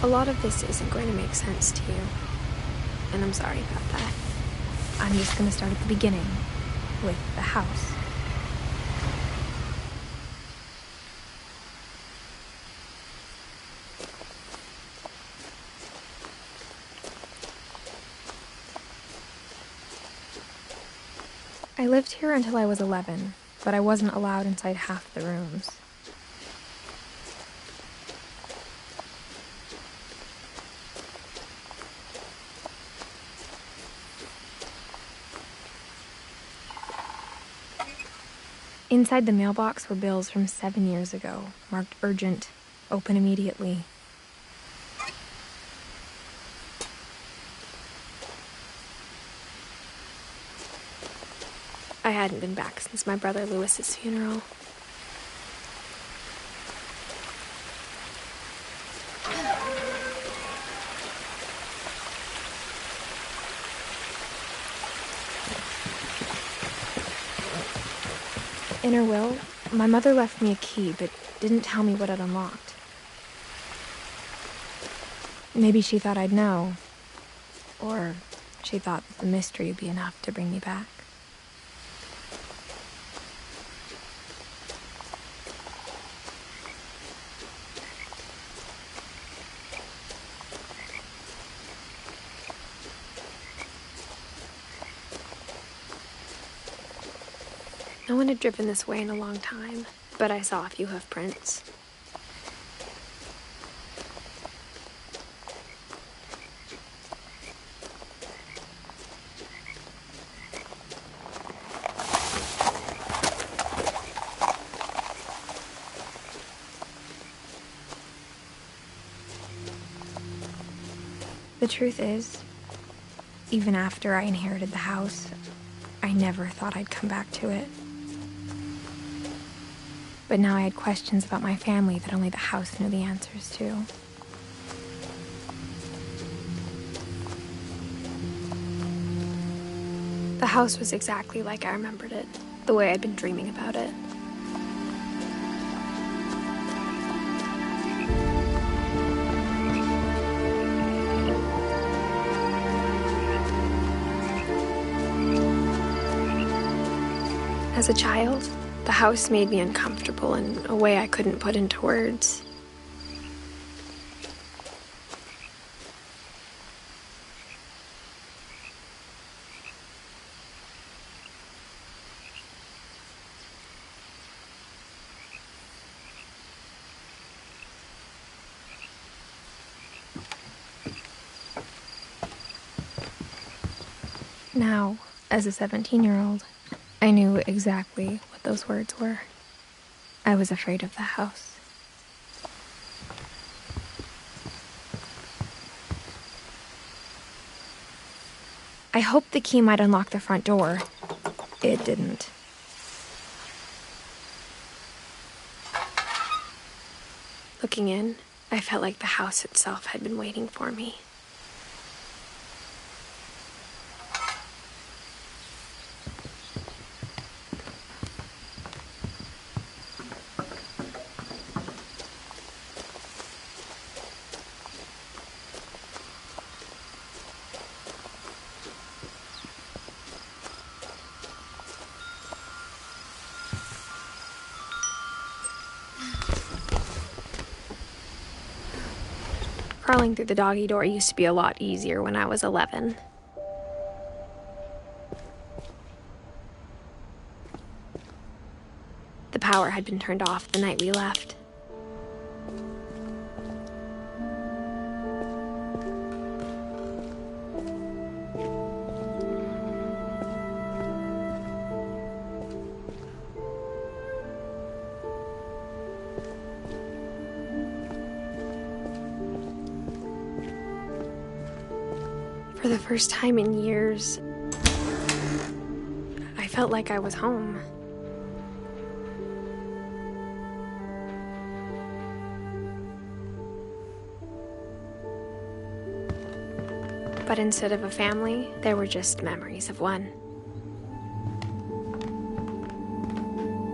A lot of this isn't going to make sense to you, and I'm sorry about that. I'm just gonna start at the beginning, with the house. I lived here until I was 11, but I wasn't allowed inside half the rooms. Inside the mailbox were bills from 7 years ago, marked urgent, open immediately. I hadn't been back since my brother Lewis's funeral. In her will, my mother left me a key, but didn't tell me what it unlocked. Maybe she thought I'd know. Or she thought that the mystery would be enough to bring me back. No one had driven this way in a long time, but I saw a few hoof prints. The truth is, even after I inherited the house, I never thought I'd come back to it. But now I had questions about my family that only the house knew the answers to. The house was exactly like I remembered it, the way I'd been dreaming about it. As a child, the house made me uncomfortable in a way I couldn't put into words. Now, as a 17-year-old, I knew exactly what those words were. I was afraid of the house. I hoped the key might unlock the front door. It didn't. Looking in, I felt like the house itself had been waiting for me. Crawling through the doggy door used to be a lot easier when I was 11. The power had been turned off the night we left. For the first time in years, I felt like I was home. But instead of a family, there were just memories of one.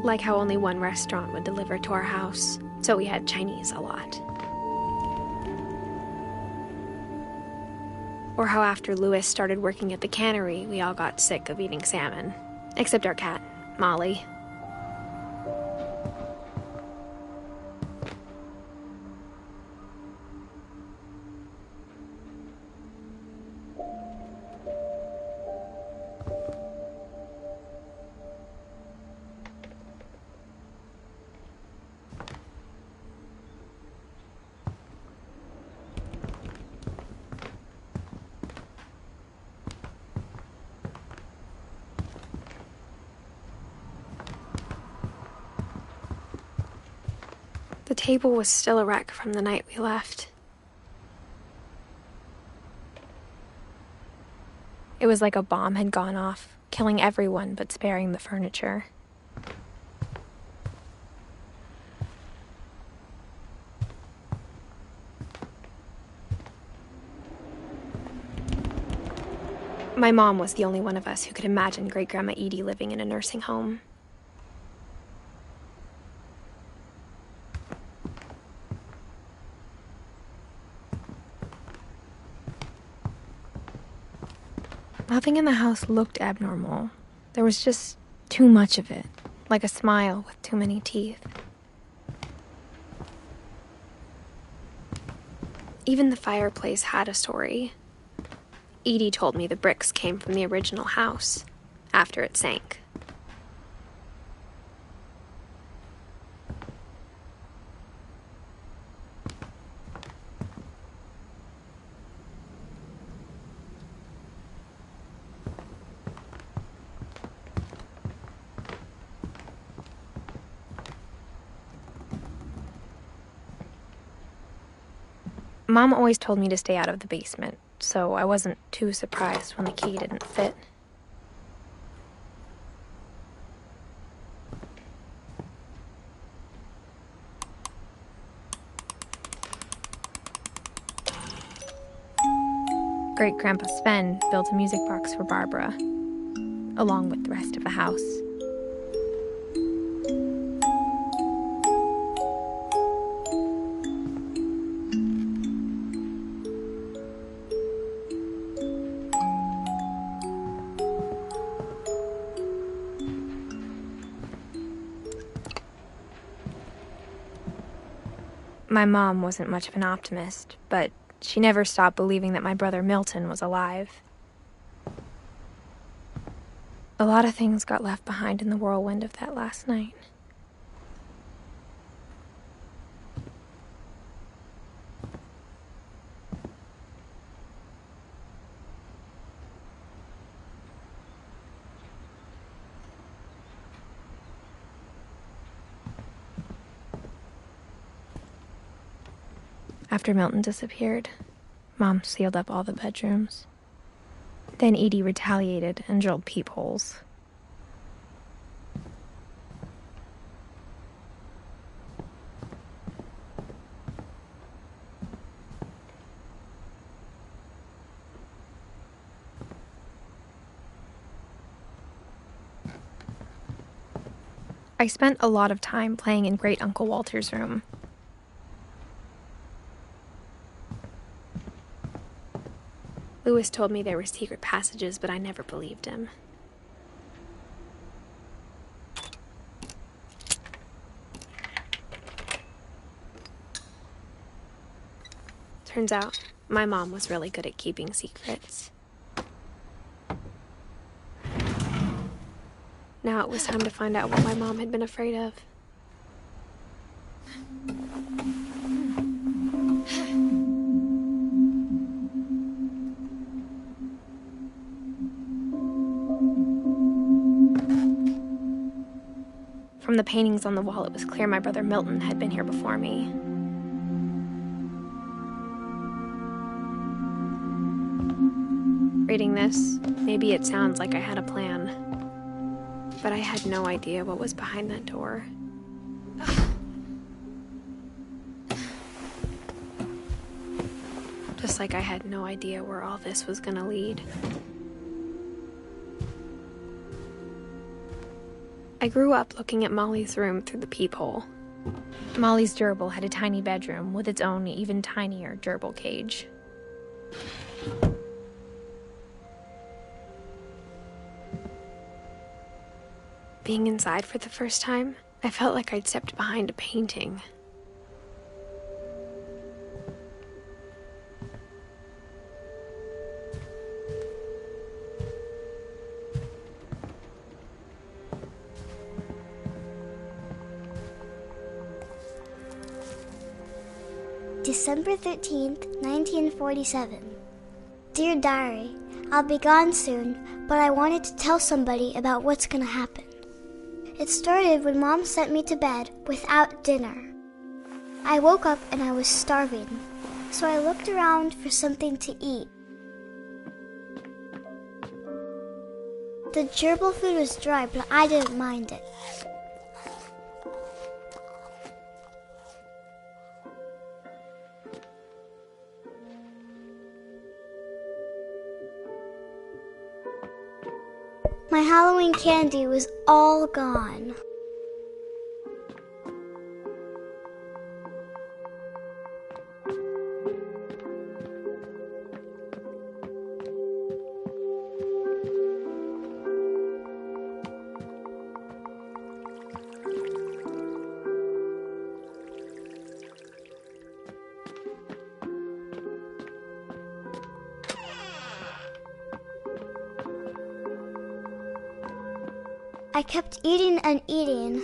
Like how only one restaurant would deliver to our house, so we had Chinese a lot. Or how after Louis started working at the cannery, we all got sick of eating salmon. Except our cat, Molly. The table was still a wreck from the night we left. It was like a bomb had gone off, killing everyone but sparing the furniture. My mom was the only one of us who could imagine Great-Grandma Edie living in a nursing home. Nothing in the house looked abnormal. There was just too much of it, like a smile with too many teeth. Even the fireplace had a story. Edie told me the bricks came from the original house, after it sank. Mom always told me to stay out of the basement, so I wasn't too surprised when the key didn't fit. Great-Grandpa Sven built a music box for Barbara, along with the rest of the house. My mom wasn't much of an optimist, but she never stopped believing that my brother Milton was alive. A lot of things got left behind in the whirlwind of that last night. After Milton disappeared, Mom sealed up all the bedrooms. Then Edie retaliated and drilled peepholes. I spent a lot of time playing in Great Uncle Walter's room. Louis told me there were secret passages, but I never believed him. Turns out, my mom was really good at keeping secrets. Now it was time to find out what my mom had been afraid of. From the paintings on the wall, it was clear my brother Milton had been here before me. Reading this, maybe it sounds like I had a plan, but I had no idea what was behind that door. Just like I had no idea where all this was gonna lead. I grew up looking at Molly's room through the peephole. Molly's gerbil had a tiny bedroom with its own even tinier gerbil cage. Being inside for the first time, I felt like I'd stepped behind a painting. December 13th, 1947. Dear Diary, I'll be gone soon, but I wanted to tell somebody about what's gonna happen. It started when Mom sent me to bed without dinner. I woke up and I was starving, so I looked around for something to eat. The gerbil food was dry, but I didn't mind it. My Halloween candy was all gone. I kept eating and eating.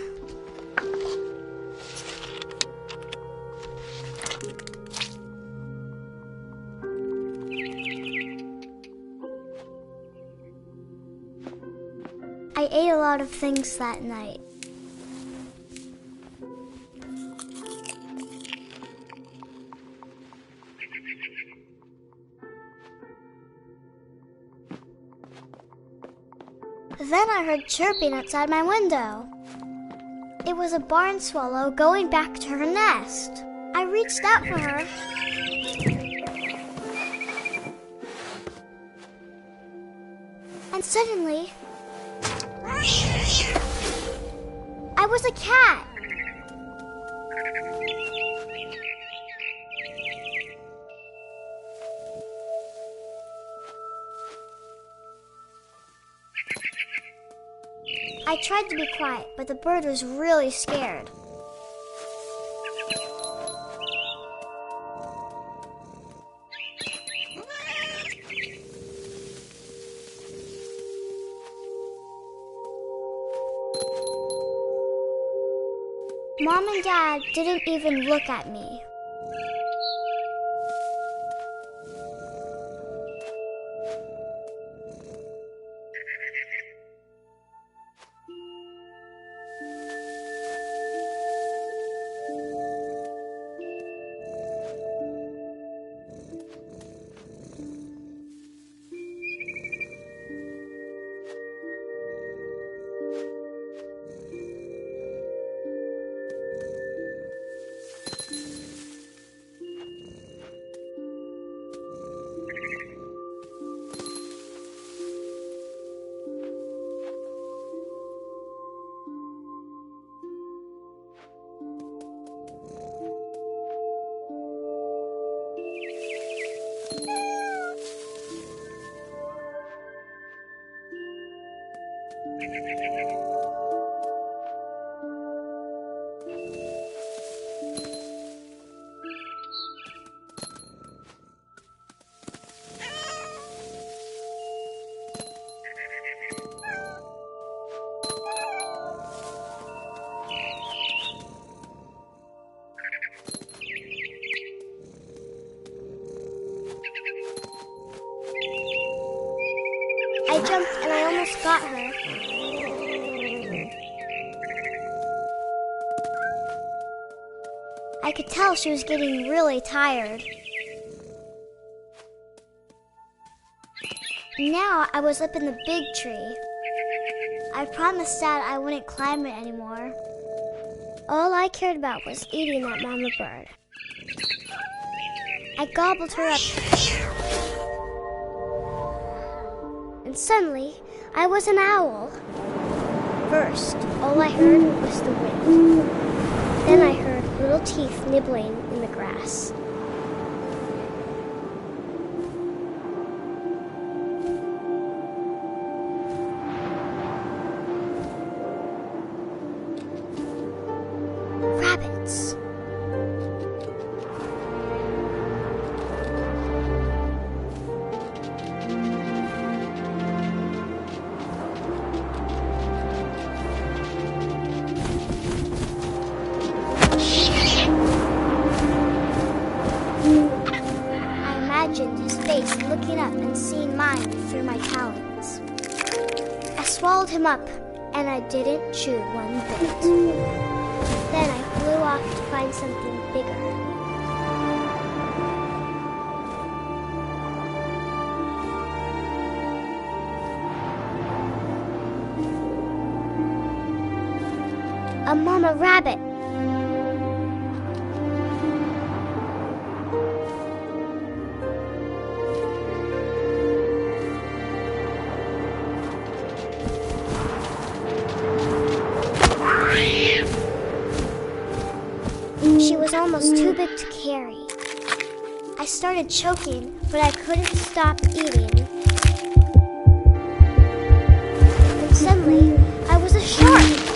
I ate a lot of things that night. Then I heard chirping outside my window. It was a barn swallow going back to her nest. I reached out for her. And suddenly, I was a cat. I tried to be quiet, but the bird was really scared. Mom and Dad didn't even look at me. I jumped and I almost got her. I could tell she was getting really tired. Now I was up in the big tree. I promised Dad I wouldn't climb it anymore. All I cared about was eating that mama bird. I gobbled her up. And suddenly, I was an owl. First, all I heard was the wind. Then I heard little teeth nibbling in the grass. eyes looking up and seeing mine through my talons. I swallowed him up, and I didn't chew one bit. Then I flew off to find something bigger. A mama rabbit. She was almost too big to carry. I started choking, but I couldn't stop eating. And suddenly, I was a shark.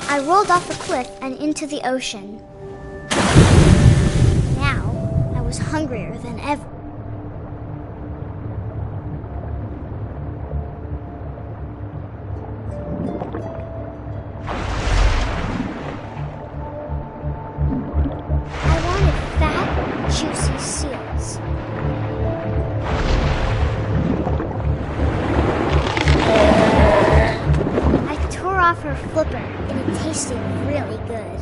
I rolled off the cliff and into the ocean. Now, I was hungrier than ever. I wanted fat, juicy seals. I tore off her flipper. It tasted really good.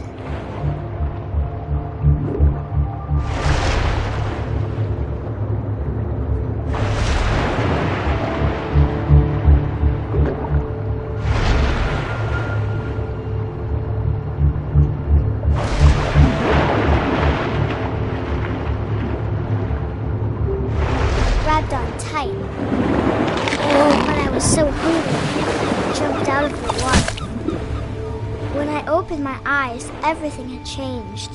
Grabbed on tight. But I was so hungry, I jumped out of the water. When I opened my eyes, everything had changed.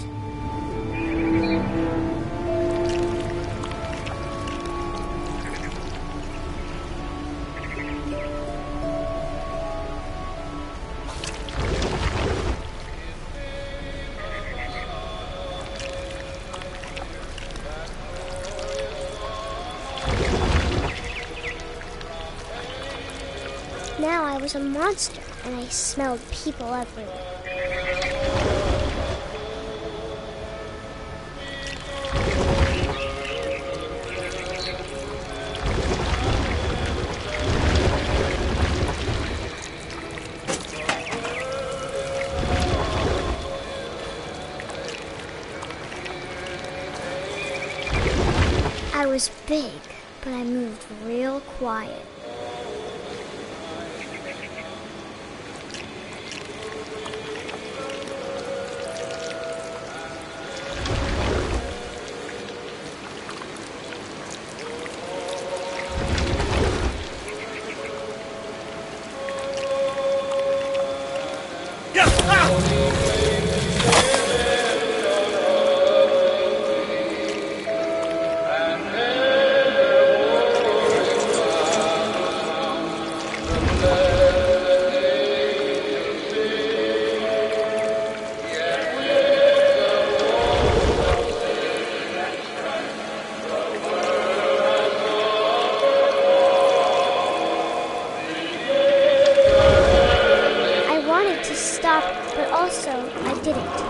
Now I was a monster, and I smelled people everywhere. I was big, but I moved real quiet. But also, I didn't.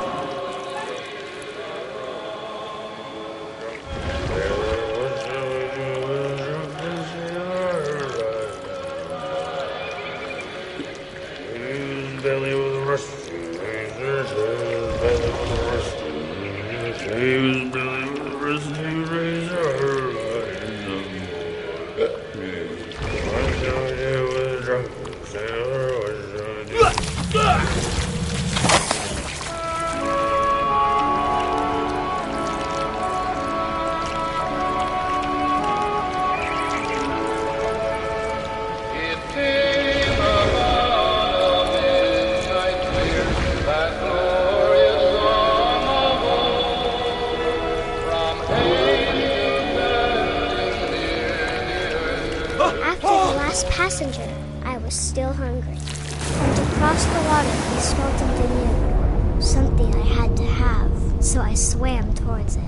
adventure, I was still hungry. And to cross the water, we smelt something new. Something I had to have, so I swam towards it.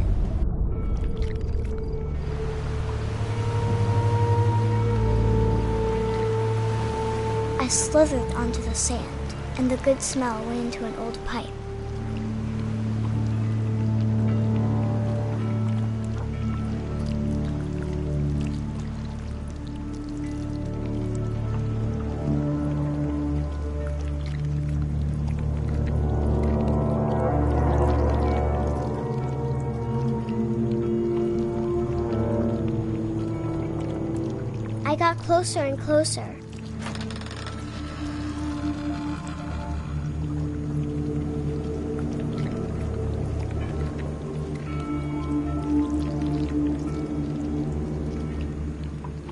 I slithered onto the sand, and the good smell went into an old pipe. I got closer and closer.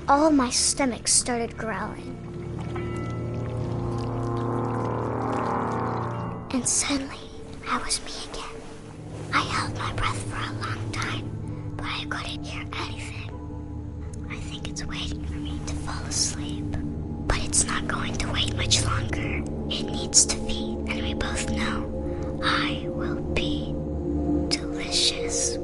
All my stomach started growling. And suddenly, I was me again. I held my breath for a long time, but I couldn't hear anything. I think it's waiting for me to fall asleep. But it's not going to wait much longer. It needs to feed, and we both know I will be delicious.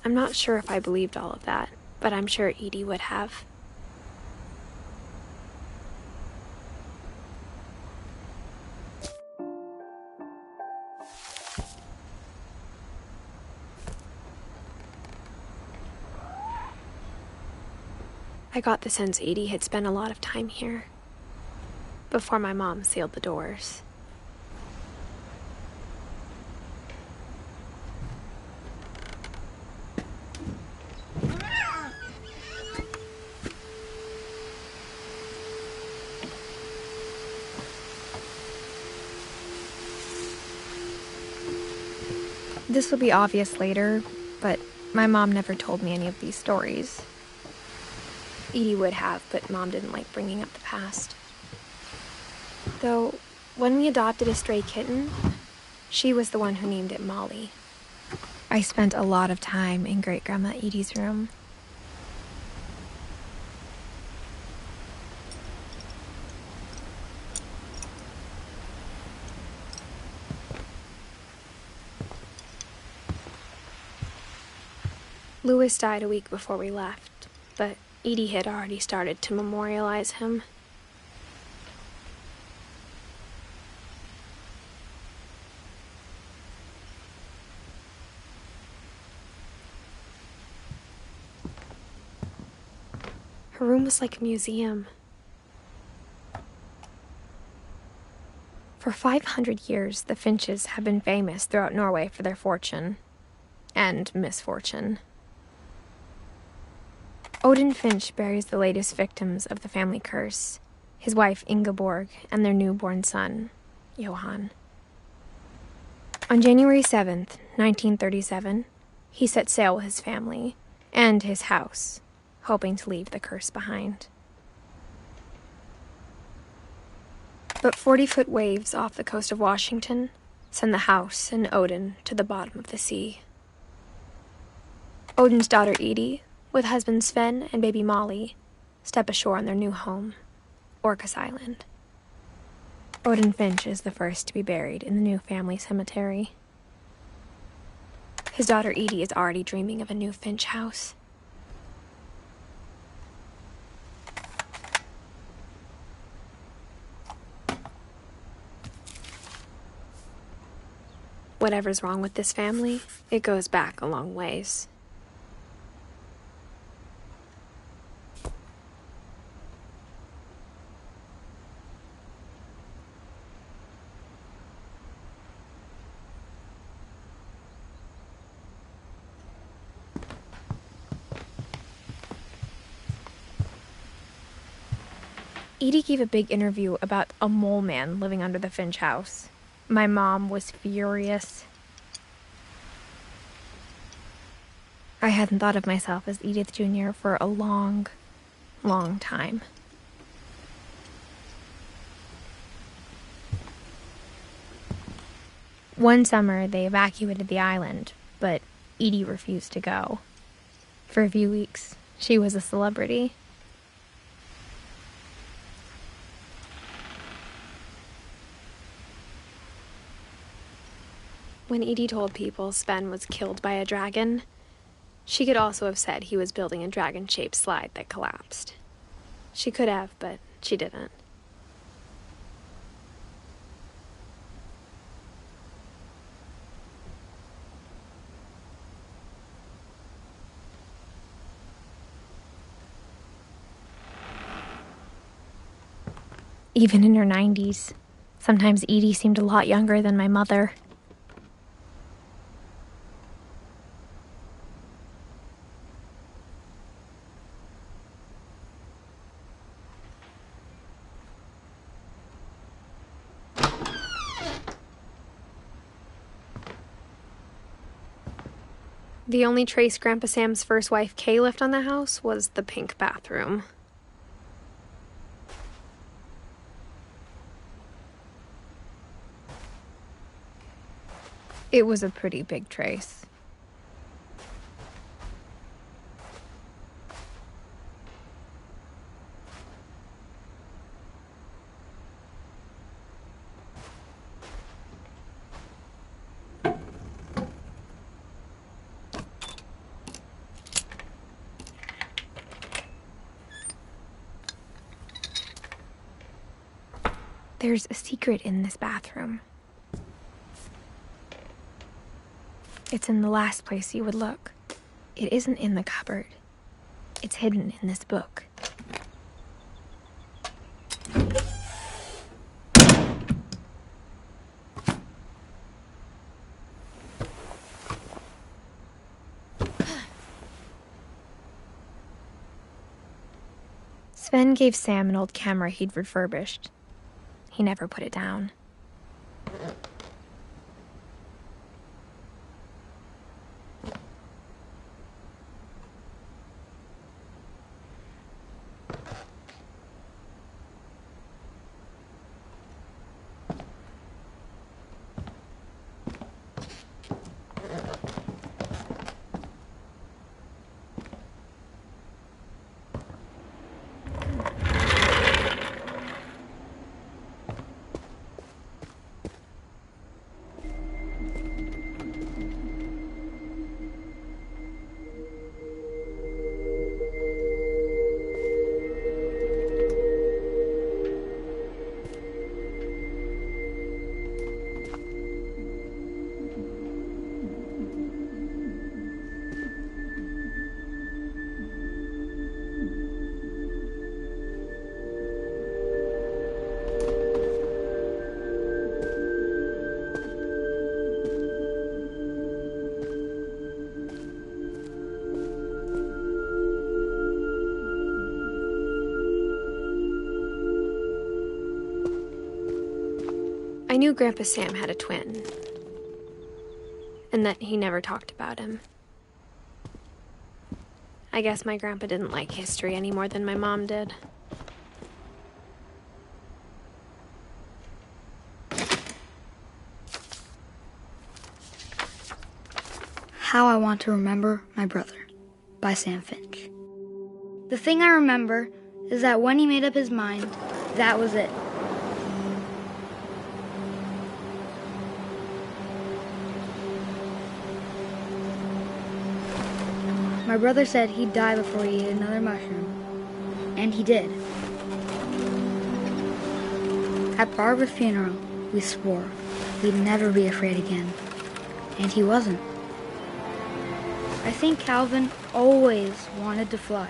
I'm not sure if I believed all of that, but I'm sure Edie would have. I got the sense Edie had spent a lot of time here, before my mom sealed the doors. This will be obvious later, but my mom never told me any of these stories. Edie would have, but Mom didn't like bringing up the past. Though, when we adopted a stray kitten, she was the one who named it Molly. I spent a lot of time in Great-Grandma Edie's room. Louis died a week before we left, but Edie had already started to memorialize him. Her room was like a museum. For 500 years, the Finches have been famous throughout Norway for their fortune and misfortune. Odin Finch buries the latest victims of the family curse, his wife Ingeborg and their newborn son, Johan. On January 7th, 1937, he set sail with his family and his house, hoping to leave the curse behind. But 40-foot waves off the coast of Washington send the house and Odin to the bottom of the sea. Odin's daughter Edie, with husband Sven and baby Molly, step ashore on their new home, Orcas Island. Odin Finch is the first to be buried in the new family cemetery. His daughter Edie is already dreaming of a new Finch house. Whatever's wrong with this family, it goes back a long ways. Edie gave a big interview about a mole man living under the Finch house. My mom was furious. I hadn't thought of myself as Edith Jr. for a long, long time. One summer, they evacuated the island, but Edith refused to go. For a few weeks, she was a celebrity. When Edith told people Sven was killed by a dragon, she could also have said he was building a dragon-shaped slide that collapsed. She could have, but she didn't. Even in her 90s, sometimes Edith seemed a lot younger than my mother. The only trace Grandpa Sam's first wife, Kay, left on the house was the pink bathroom. It was a pretty big trace. There's a secret in this bathroom. It's in the last place you would look. It isn't in the cupboard. It's hidden in this book. Sven gave Sam an old camera he'd refurbished. He never put it down. I knew Grandpa Sam had a twin, and that he never talked about him. I guess my grandpa didn't like history any more than my mom did. How I Want to Remember My Brother by Sam Finch. The thing I remember is that when he made up his mind, that was it. My brother said he'd die before he ate another mushroom. And he did. At Barbara's funeral, we swore we'd never be afraid again. And he wasn't. I think Calvin always wanted to fly.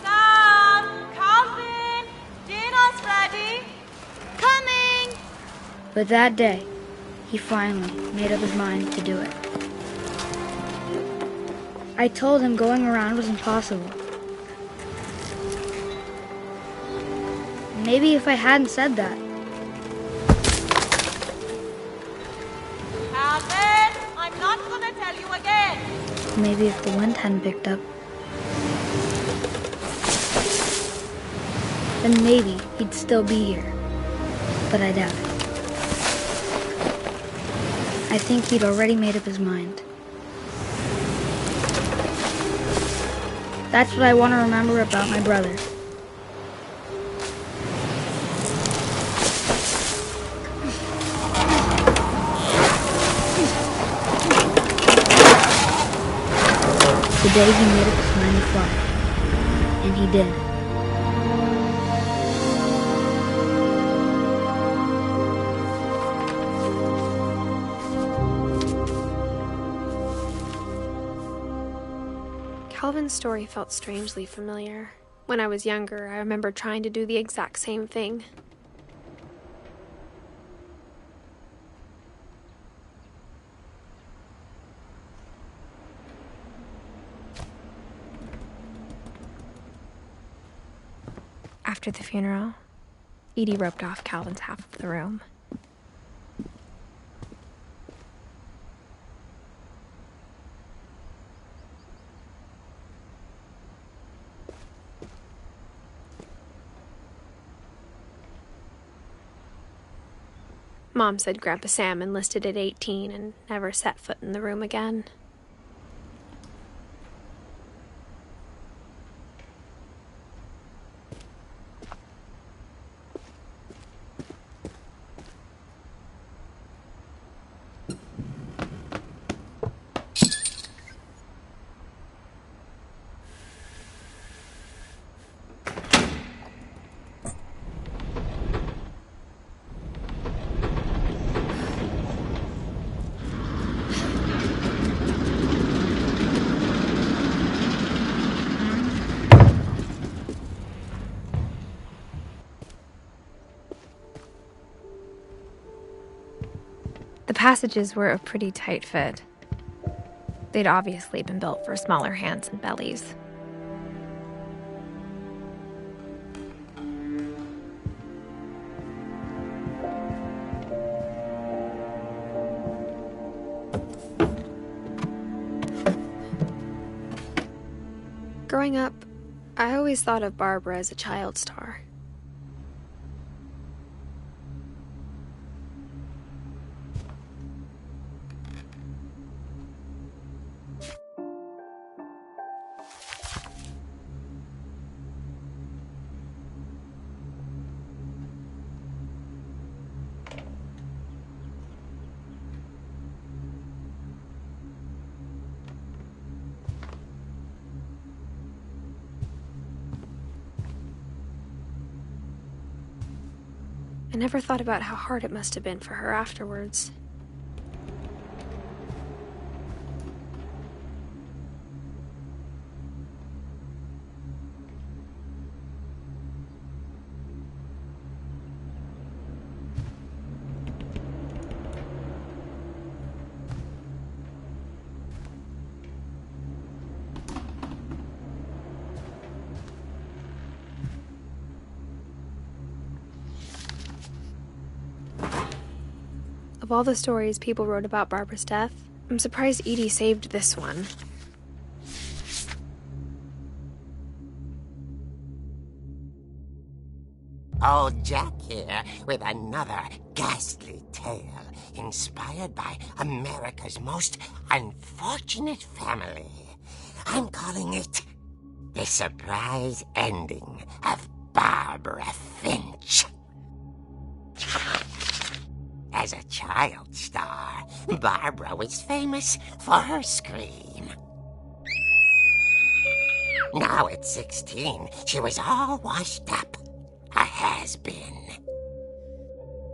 Sam! Calvin! Dinner's ready! Coming! But that day, he finally made up his mind to do it. I told him going around was impossible. Maybe if I hadn't said that. Calvin! I'm not gonna tell you again! Maybe if the wind hadn't picked up. Then maybe he'd still be here. but I doubt it. I think he'd already made up his mind. That's what I want to remember about my brother. The day he made up his mind to fly. And he did. Calvin's story felt strangely familiar. When I was younger, I remember trying to do the exact same thing. After the funeral, Edie roped off Calvin's half of the room. Mom said Grandpa Sam enlisted at 18 and never set foot in the room again. The passages were a pretty tight fit. They'd obviously been built for smaller hands and bellies. Growing up, I always thought of Barbara as a child star. I never thought about how hard it must have been for her afterwards. Of all the stories people wrote about Barbara's death, I'm surprised Edie saved this one. Old Jack here with another ghastly tale inspired by America's most unfortunate family. I'm calling it The Surprise Ending of Barbara Finch. As a child star, Barbara was famous for her scream. Now at 16, she was all washed up, a has-been.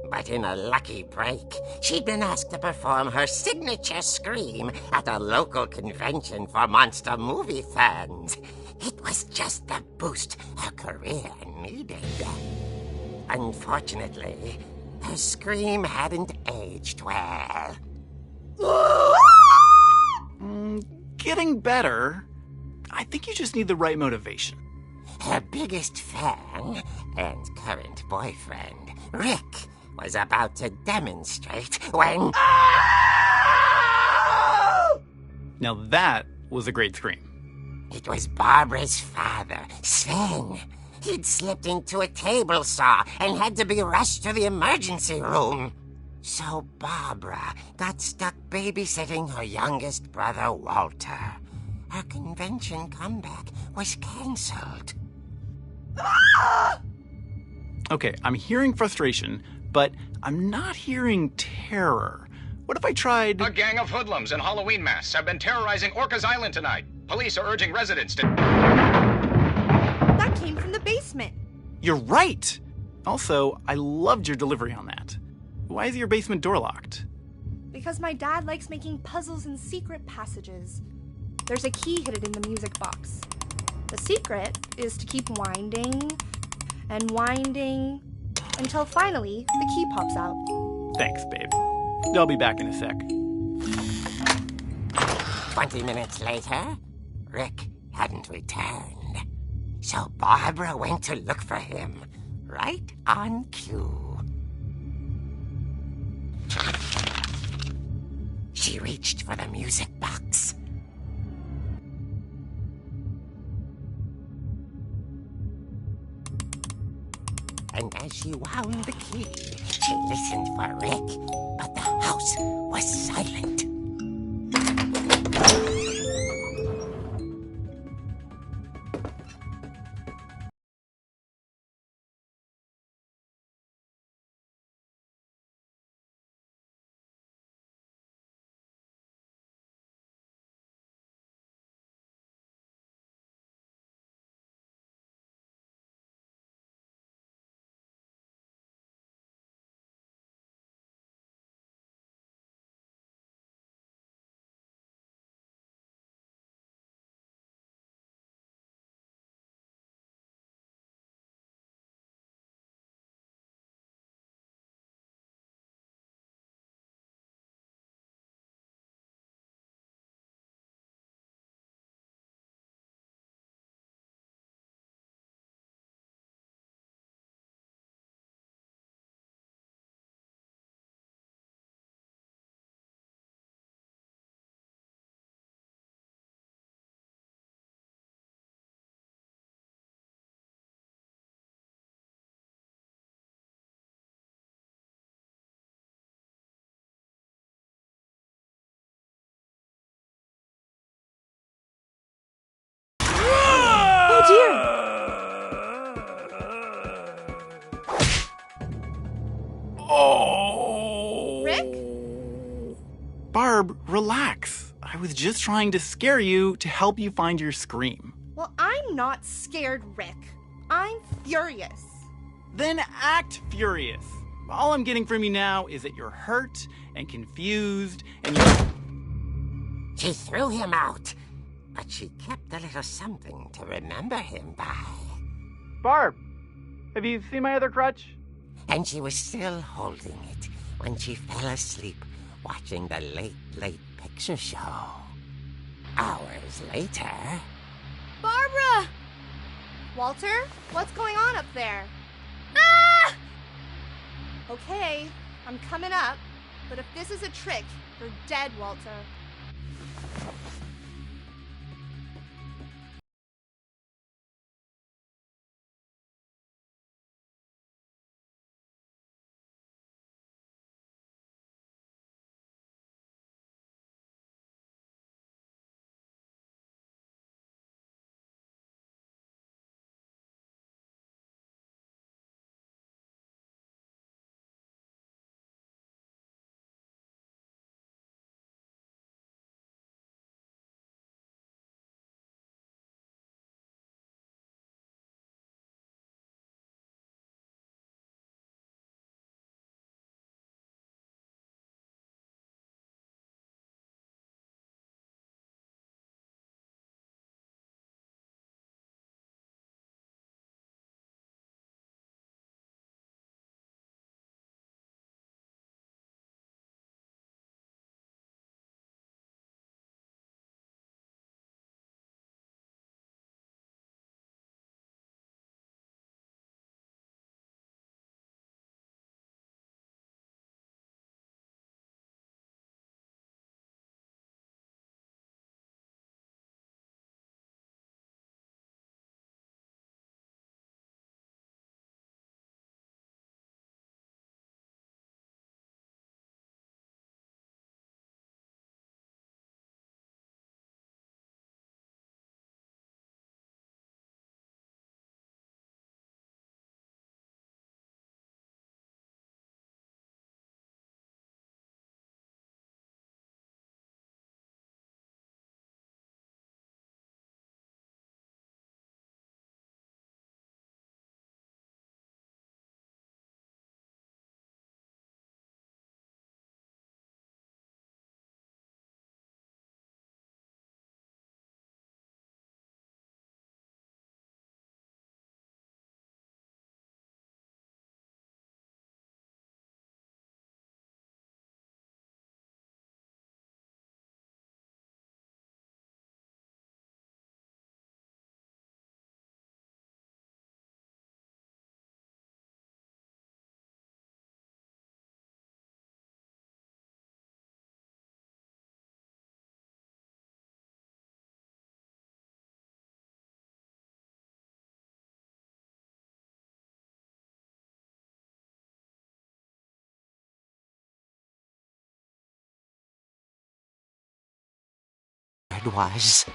But in a lucky break, she'd been asked to perform her signature scream at a local convention for monster movie fans. It was just the boost her career needed. Unfortunately, her scream hadn't aged well. Getting better. I think you just need the right motivation. Her biggest fan and current boyfriend, Rick, was about to demonstrate when... Now that was a great scream. It was Barbara's father, Sven. He'd slipped into a table saw and had to be rushed to the emergency room. So Barbara got stuck babysitting her youngest brother, Walter. Her convention comeback was canceled. Okay, I'm hearing frustration, but I'm not hearing terror. What if I tried... A gang of hoodlums in Halloween masks have been terrorizing Orcas Island tonight. Police are urging residents to... That came from the basement. You're right! Also, I loved your delivery on that. Why is your basement door locked? Because my dad likes making puzzles and secret passages. There's a key hidden in the music box. The secret is to keep winding and winding until finally the key pops out. Thanks, babe. I'll be back in a sec. 20 minutes later, Rick hadn't returned. So Barbara went to look for him, right on cue. She reached for the music box. And as she wound the key, she listened for Rick, but the house was silent. Oh dear! Oh! Rick? Barb, relax. I was just trying to scare you to help you find your scream. Well, I'm not scared, Rick. I'm furious. Then act furious. All I'm getting from you now is that you're hurt and confused and you're... She threw him out, but she kept a little something to remember him by. Barb, have you seen my other crutch? And she was still holding it when she fell asleep watching the late picture show. Hours later... Barbara! Walter, what's going on up there? Ah! Okay, I'm coming up, but if this is a trick, you're dead, Walter. word was.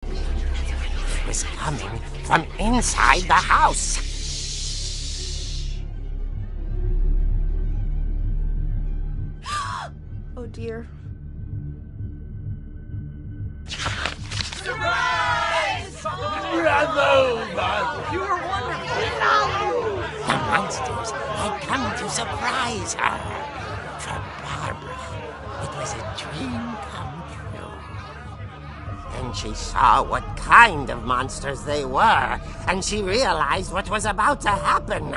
It was coming from inside the house. Oh dear. You were wonderful. The monsters had come to surprise her. For Barbara, it was a dream come true. Then she saw what kind of monsters they were, and she realized what was about to happen.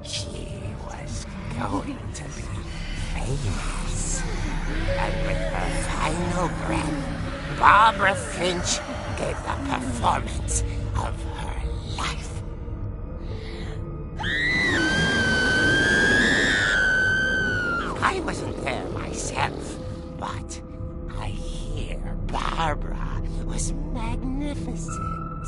She was going to be famous. And with her final breath, Barbara Finch gave the performance of her life. I wasn't there myself, but I hear Barbara was magnificent.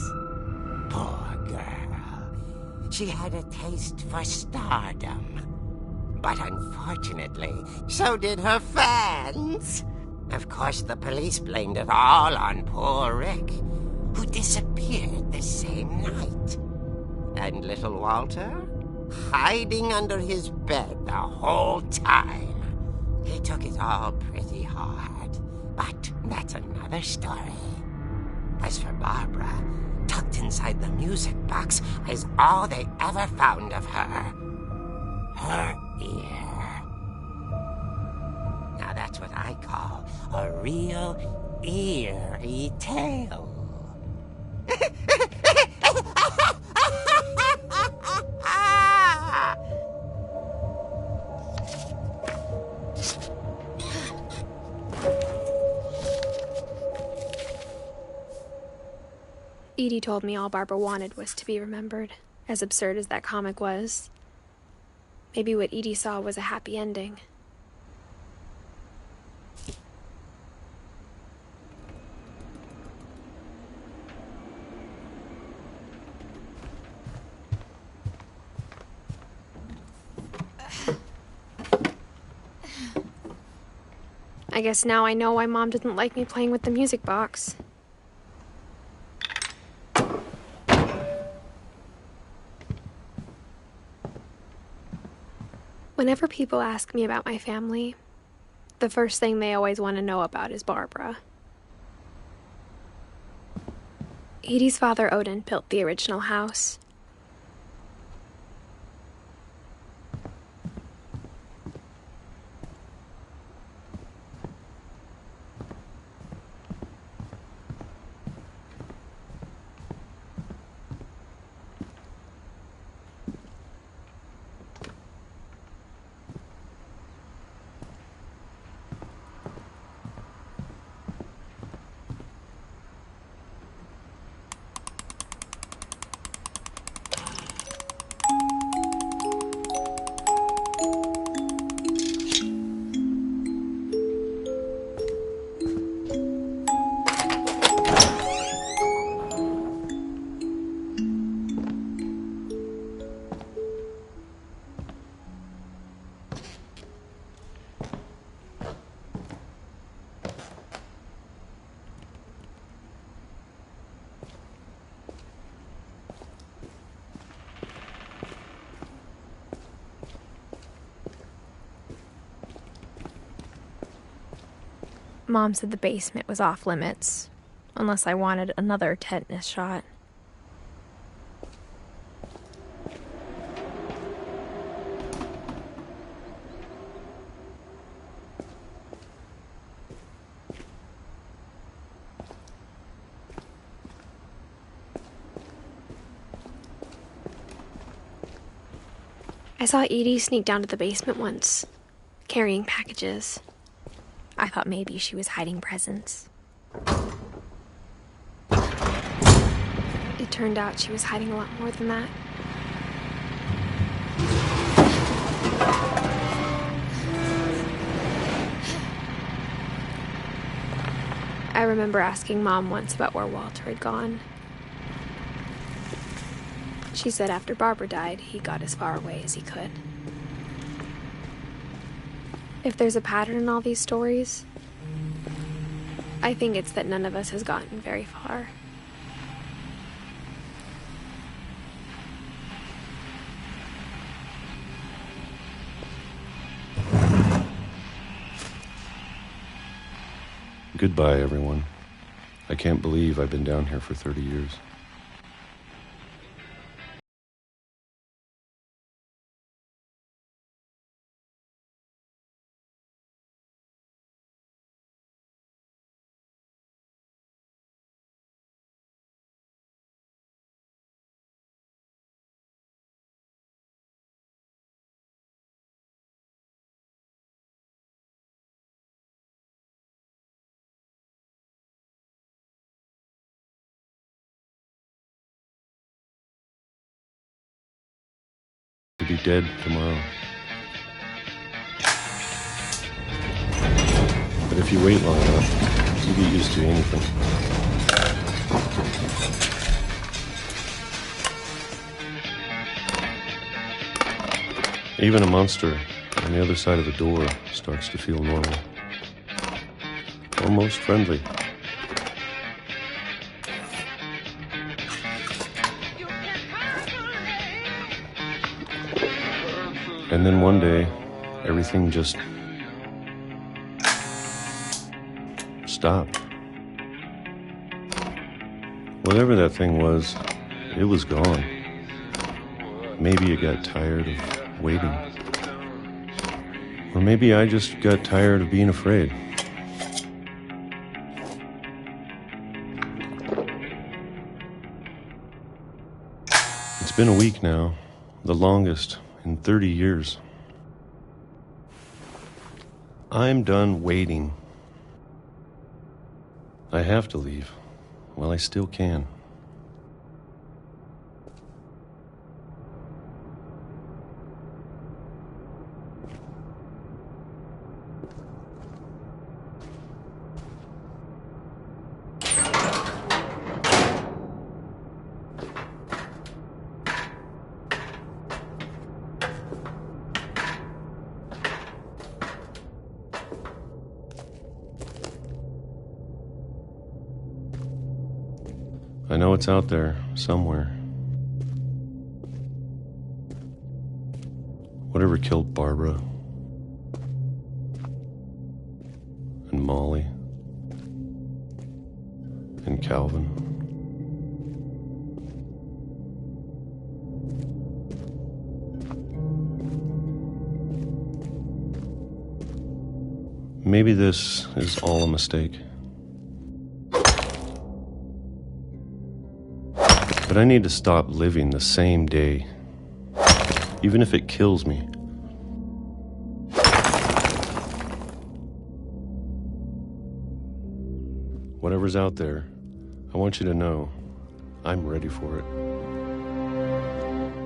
Poor girl. She had a taste for stardom. But unfortunately, so did her fans. Of course, the police blamed it all on poor Rick, who disappeared the same night. And little Walter, hiding under his bed the whole time. He took it all pretty hard, but that's another story. As for Barbara, tucked inside the music box is all they ever found of her. Her ear. Now that's what I call a real eerie tale. Edie told me all Barbara wanted was to be remembered, as absurd as that comic was. Maybe what Edie saw was a happy ending. I guess now I know why Mom didn't like me playing with the music box. Whenever people ask me about my family, the first thing they always want to know about is Barbara. Edie's father, Odin, built the original house. Mom said the basement was off limits, unless I wanted another tetanus shot. I saw Edie sneak down to the basement once, carrying packages. I thought maybe she was hiding presents. It turned out she was hiding a lot more than that. I remember asking Mom once about where Walter had gone. She said after Barbara died, he got as far away as he could. If there's a pattern in all these stories, I think it's that none of us has gotten very far. Goodbye, everyone. I can't believe I've been down here for 30 years. To be dead tomorrow. But if you wait long enough, you get used to anything. Even a monster on the other side of the door starts to feel normal. Almost friendly. And then one day, everything just stopped. Whatever that thing was, it was gone. Maybe it got tired of waiting. Or maybe I just got tired of being afraid. It's been a week now, the longest in 30 years. I'm done waiting. I have to leave while I still can. I know it's out there, somewhere. Whatever killed Barbara and Molly and Calvin. Maybe this is all a mistake. But I need to stop living the same day, even if it kills me. Whatever's out there, I want you to know I'm ready for it.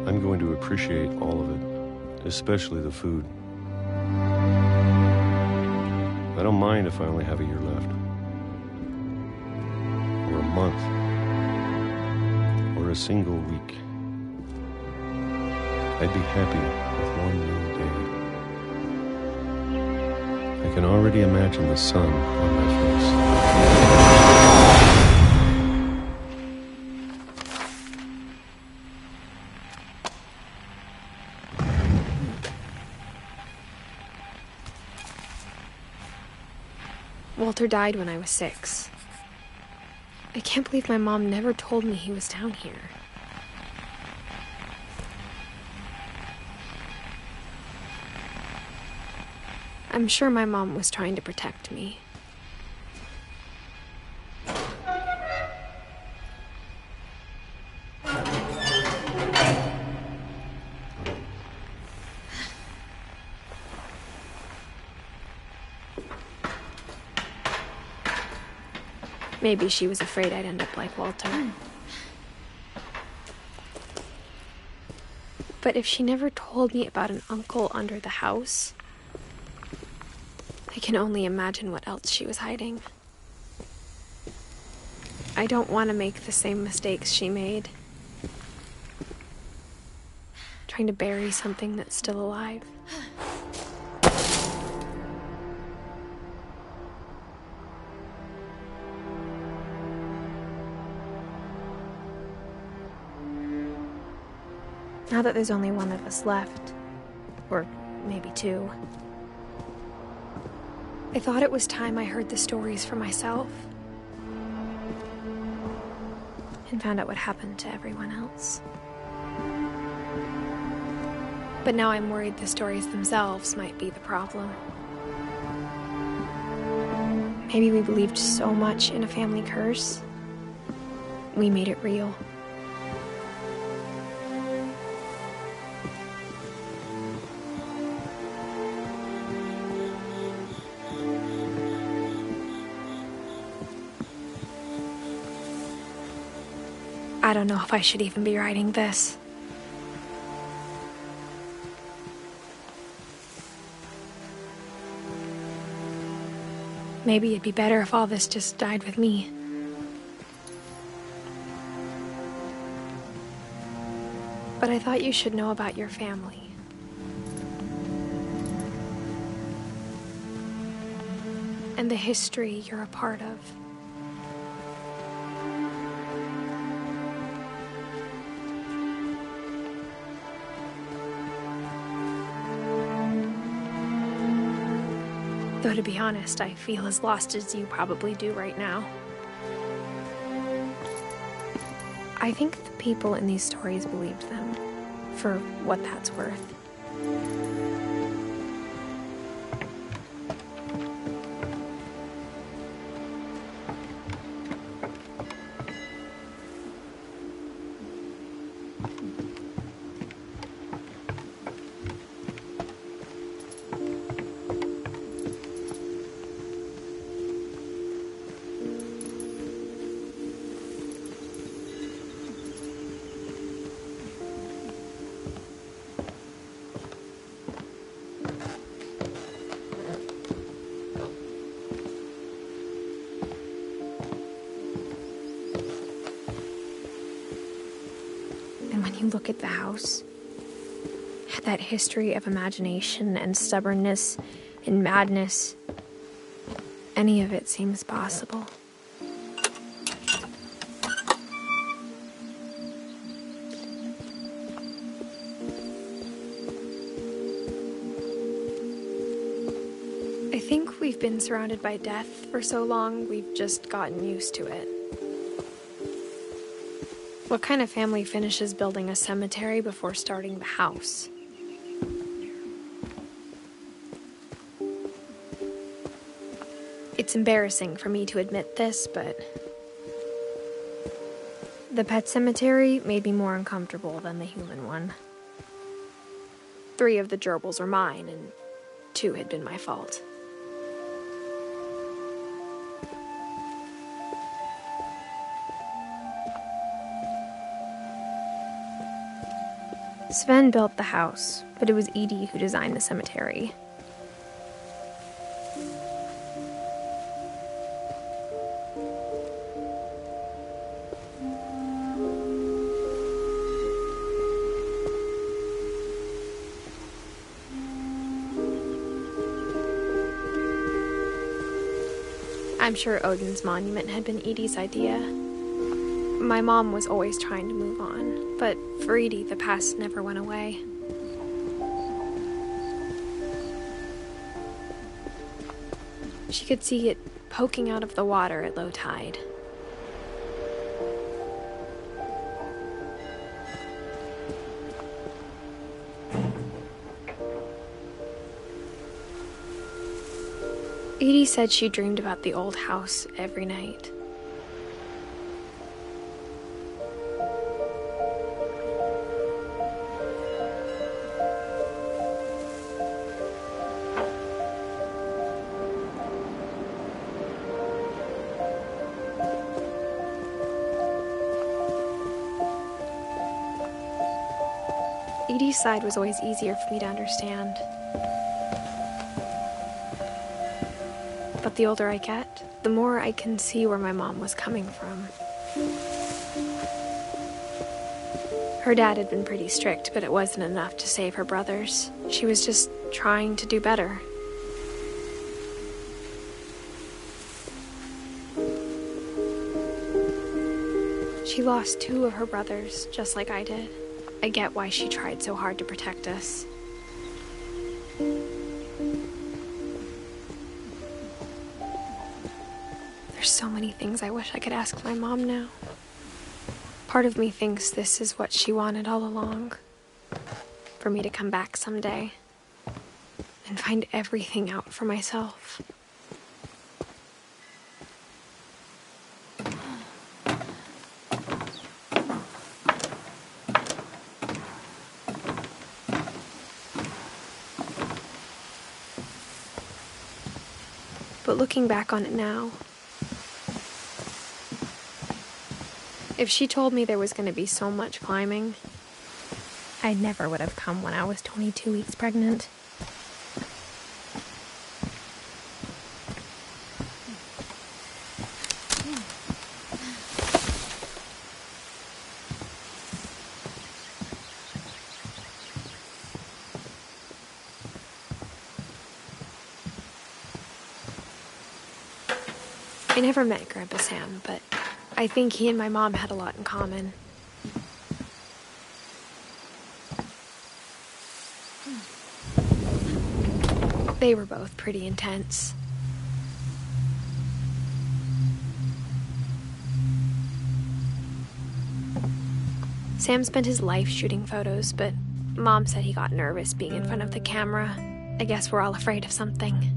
I'm going to appreciate all of it, especially the food. I don't mind if I only have a year left, or a month, or a single week. I'd be happy with one new day. I can already imagine the sun on my face. Walter died when I was 6. I can't believe my mom never told me he was down here. I'm sure my mom was trying to protect me. Maybe she was afraid I'd end up like Walter. But if she never told me about an uncle under the house, I can only imagine what else she was hiding. I don't want to make the same mistakes she made. Trying to bury something that's still alive. Now that there's only one of us left, or maybe two, I thought it was time I heard the stories for myself and found out what happened to everyone else. But now I'm worried the stories themselves might be the problem. Maybe we believed so much in a family curse, we made it real. I don't know if I should even be writing this. Maybe it'd be better if all this just died with me. But I thought you should know about your family. And the history you're a part of. Though to be honest, I feel as lost as you probably do right now. I think the people in these stories believed them, for what that's worth. Look at the house. That history of imagination and stubbornness and madness. Any of it seems possible. I think we've been surrounded by death for so long, we've just gotten used to it. What kind of family finishes building a cemetery before starting the house? It's embarrassing for me to admit this, but the pet cemetery made me more uncomfortable than the human one. 3 of the gerbils are mine, and 2 had been my fault. Sven built the house, but it was Edith who designed the cemetery. I'm sure Odin's monument had been Edith's idea. My mom was always trying to move on, but for Edith, the past never went away. She could see it poking out of the water at low tide. Edith said she dreamed about the old house every night. Edith's side was always easier for me to understand. But the older I get, the more I can see where my mom was coming from. Her dad had been pretty strict, but it wasn't enough to save her brothers. She was just trying to do better. She lost 2 of her brothers, just like I did. I get why she tried so hard to protect us. There's so many things I wish I could ask my mom now. Part of me thinks this is what she wanted all along. For me to come back someday and find everything out for myself. But looking back on it now, if she told me there was going to be so much climbing, I never would have come when I was 22 weeks pregnant. I never met Grandpa Sam, but I think he and my mom had a lot in common. They were both pretty intense. Sam spent his life shooting photos, but Mom said he got nervous being in front of the camera. I guess we're all afraid of something.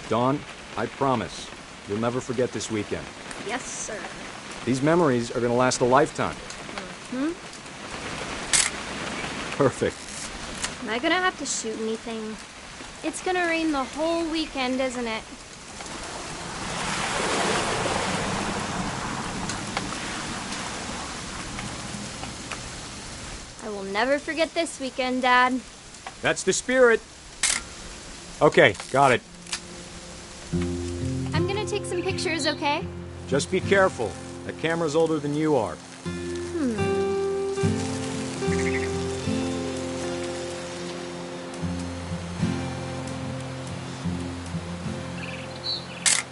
Dawn, I promise, you'll never forget this weekend. Yes, sir. These memories are gonna last a lifetime. Hmm? Perfect. Am I gonna have to shoot anything? It's gonna rain the whole weekend, isn't it? I will never forget this weekend, Dad. That's the spirit. Okay, got it. I'm gonna take some pictures, okay? Just be careful. That camera's older than you are.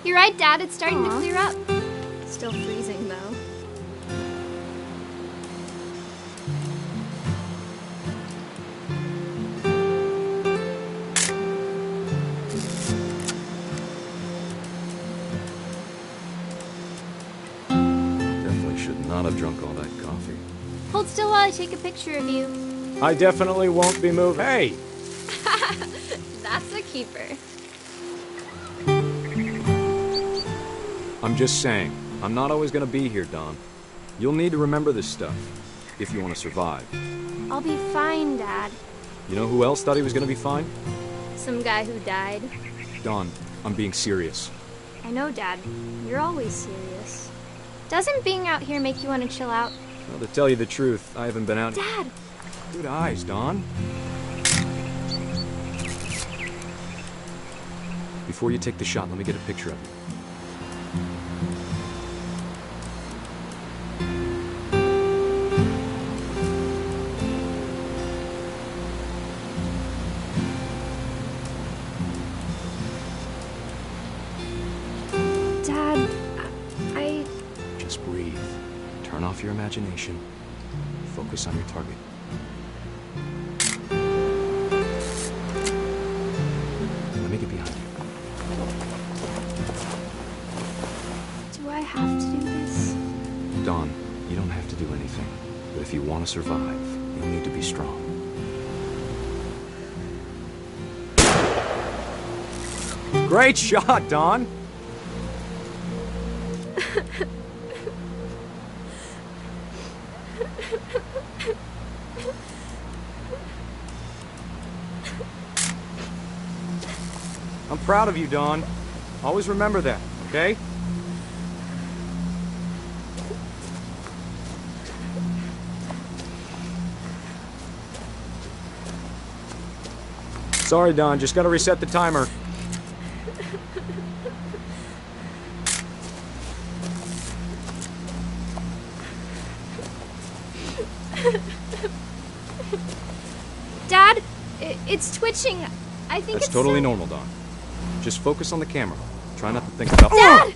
You're right, Dad. It's starting to clear up. Still freezing, though. Definitely should not have drunk all that coffee. Hold still while I take a picture of you. I definitely won't be moving. Hey! That's a keeper. I'm just saying, I'm not always gonna be here, Dawn. You'll need to remember this stuff, if you want to survive. I'll be fine, Dad. You know who else thought he was gonna be fine? Some guy who died. Dawn, I'm being serious. I know, Dad. You're always serious. Doesn't being out here make you want to chill out? Well, to tell you the truth, I haven't been out... Dad! Good eyes, Dawn. Before you take the shot, let me get a picture of you. Dad, Just breathe. Turn off your imagination. Focus on your target. Let me get behind you. Do I have to do this? Dawn, you don't have to do anything. But if you want to survive, you'll need to be strong. Great shot, Dawn! I'm proud of you, Dawn. Always remember that, okay? Sorry, Don, just gotta reset the timer. Dad, it's twitching. I think That's it's totally normal, Don. Just focus on the camera. Try not to think about— Dad!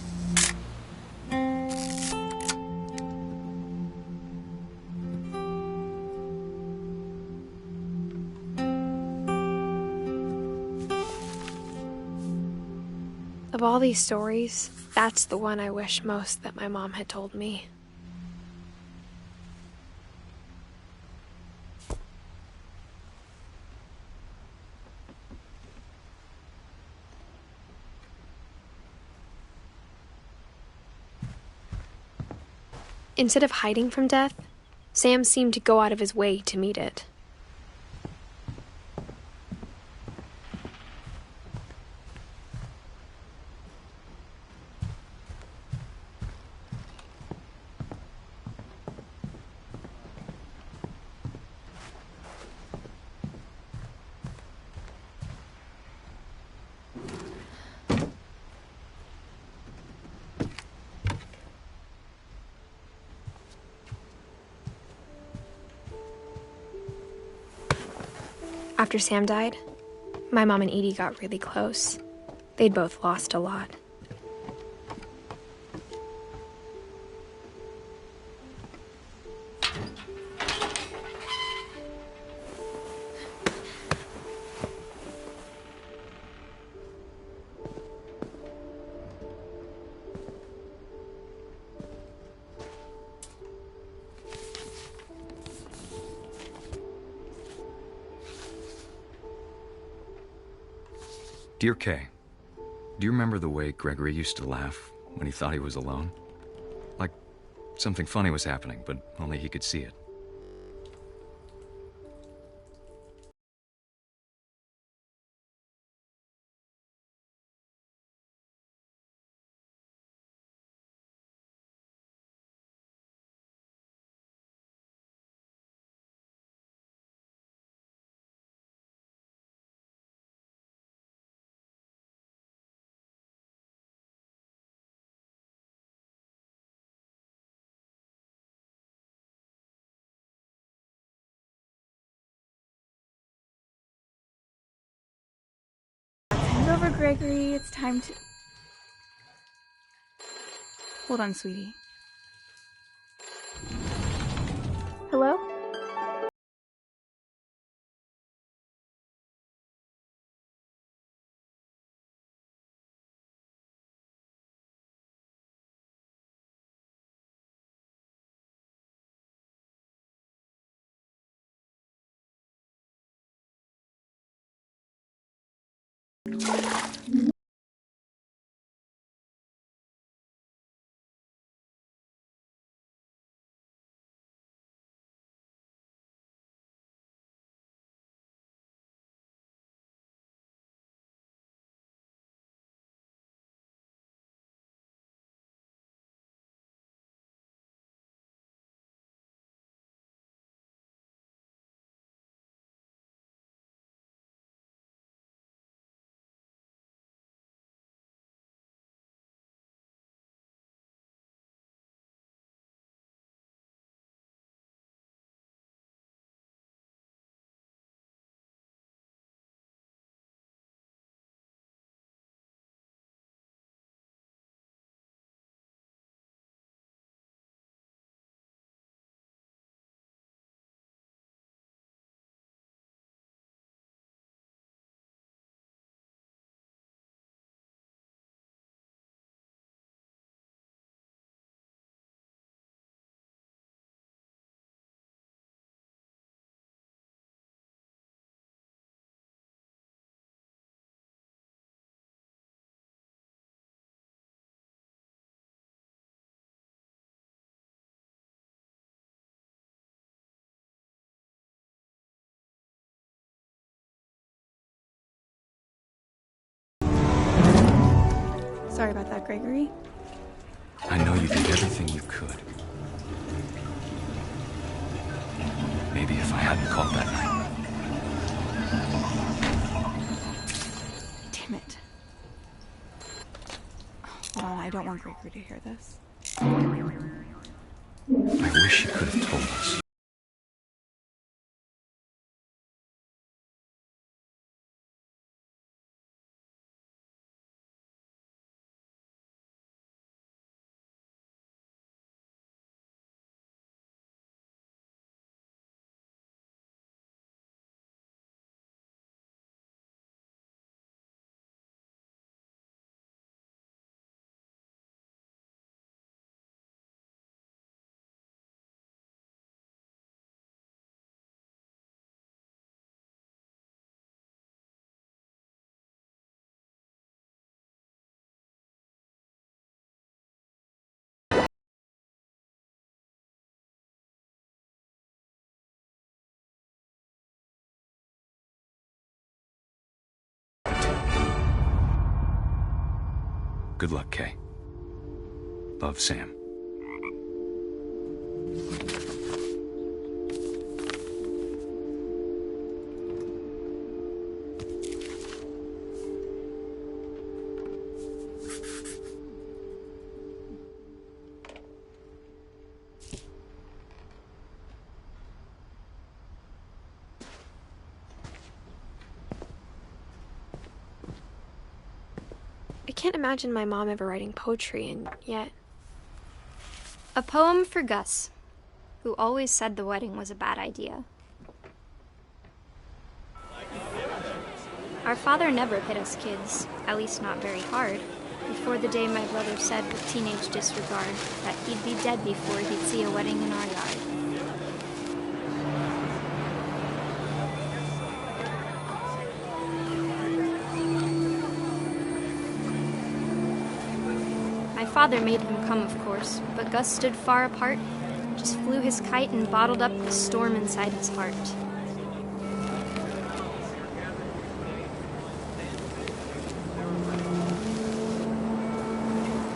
Of all these stories, that's the one I wish most that my mom had told me. Instead of hiding from death, Sam seemed to go out of his way to meet it. After Sam died, my mom and Edie got really close. They'd both lost a lot. Dear Kay, do you remember the way Gregory used to laugh when he thought he was alone? Like something funny was happening, but only he could see it. Hand over, Gregory. It's time to... Hold on, sweetie. Hello? Sorry about that, Gregory. I know you did everything you could. Maybe if I hadn't called that night. Damn it. Oh, I don't want Gregory to hear this. I wish you could have told us. Good luck, Kay. Love, Sam. I can't imagine my mom ever writing poetry, and yet... A poem for Gus, who always said the wedding was a bad idea. Our father never hit us kids, at least not very hard, before the day my brother said with teenage disregard that he'd be dead before he'd see a wedding in our yard. My father made him come, of course, but Gus stood far apart, just flew his kite and bottled up the storm inside his heart.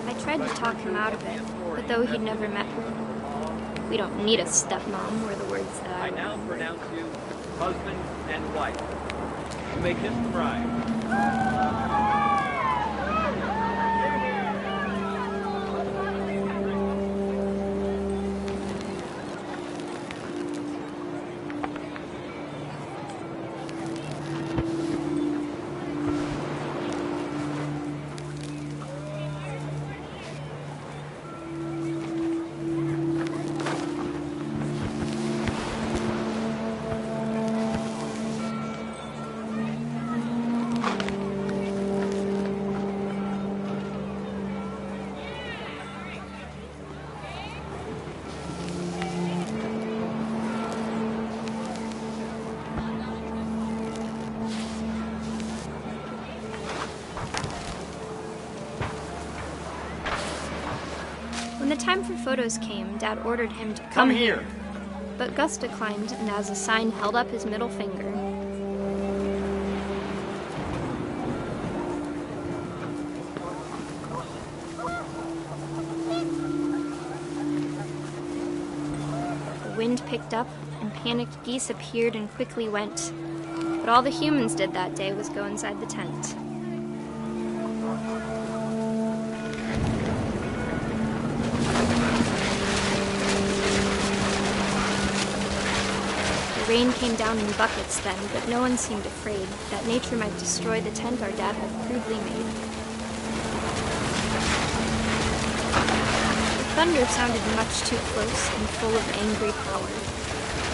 I tried to talk him out of it, but though he'd never met her, we don't need a stepmom, were the words that I now pronounce you husband and wife. You may kiss the bride. When the time for photos came, Dad ordered him to come here. But Gus declined, and as a sign held up his middle finger. The wind picked up, and panicked geese appeared and quickly went. But all the humans did that day was go inside the tent. Rain came down in buckets then, but no one seemed afraid that nature might destroy the tent our dad had crudely made. The thunder sounded much too close and full of angry power.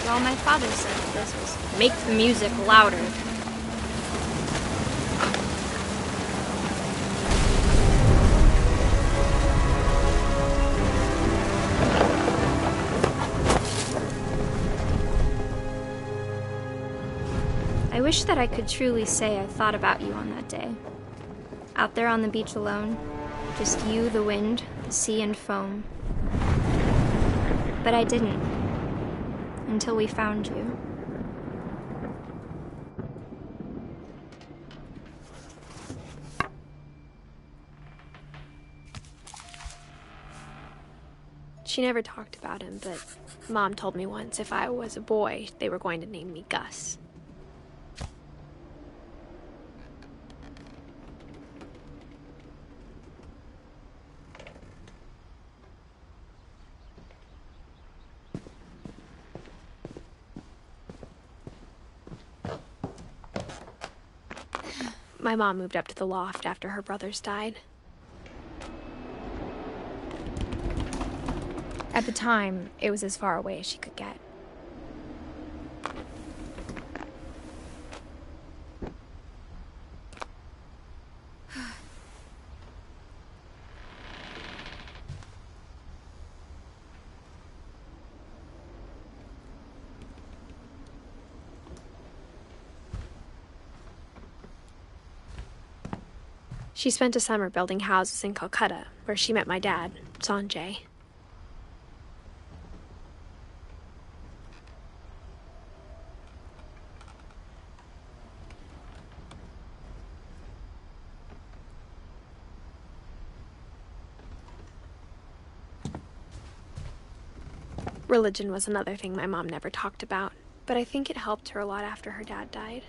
But all my father said to this was, "Make the music louder." I wish that I could truly say I thought about you on that day. Out there on the beach alone, just you, the wind, the sea, and foam. But I didn't, until we found you. She never talked about him, but Mom told me once if I was a boy, they were going to name me Gus. My mom moved up to the loft after her brothers died. At the time, it was as far away as she could get. She spent a summer building houses in Calcutta, where she met my dad, Sanjay. Religion was another thing my mom never talked about, but I think it helped her a lot after her dad died.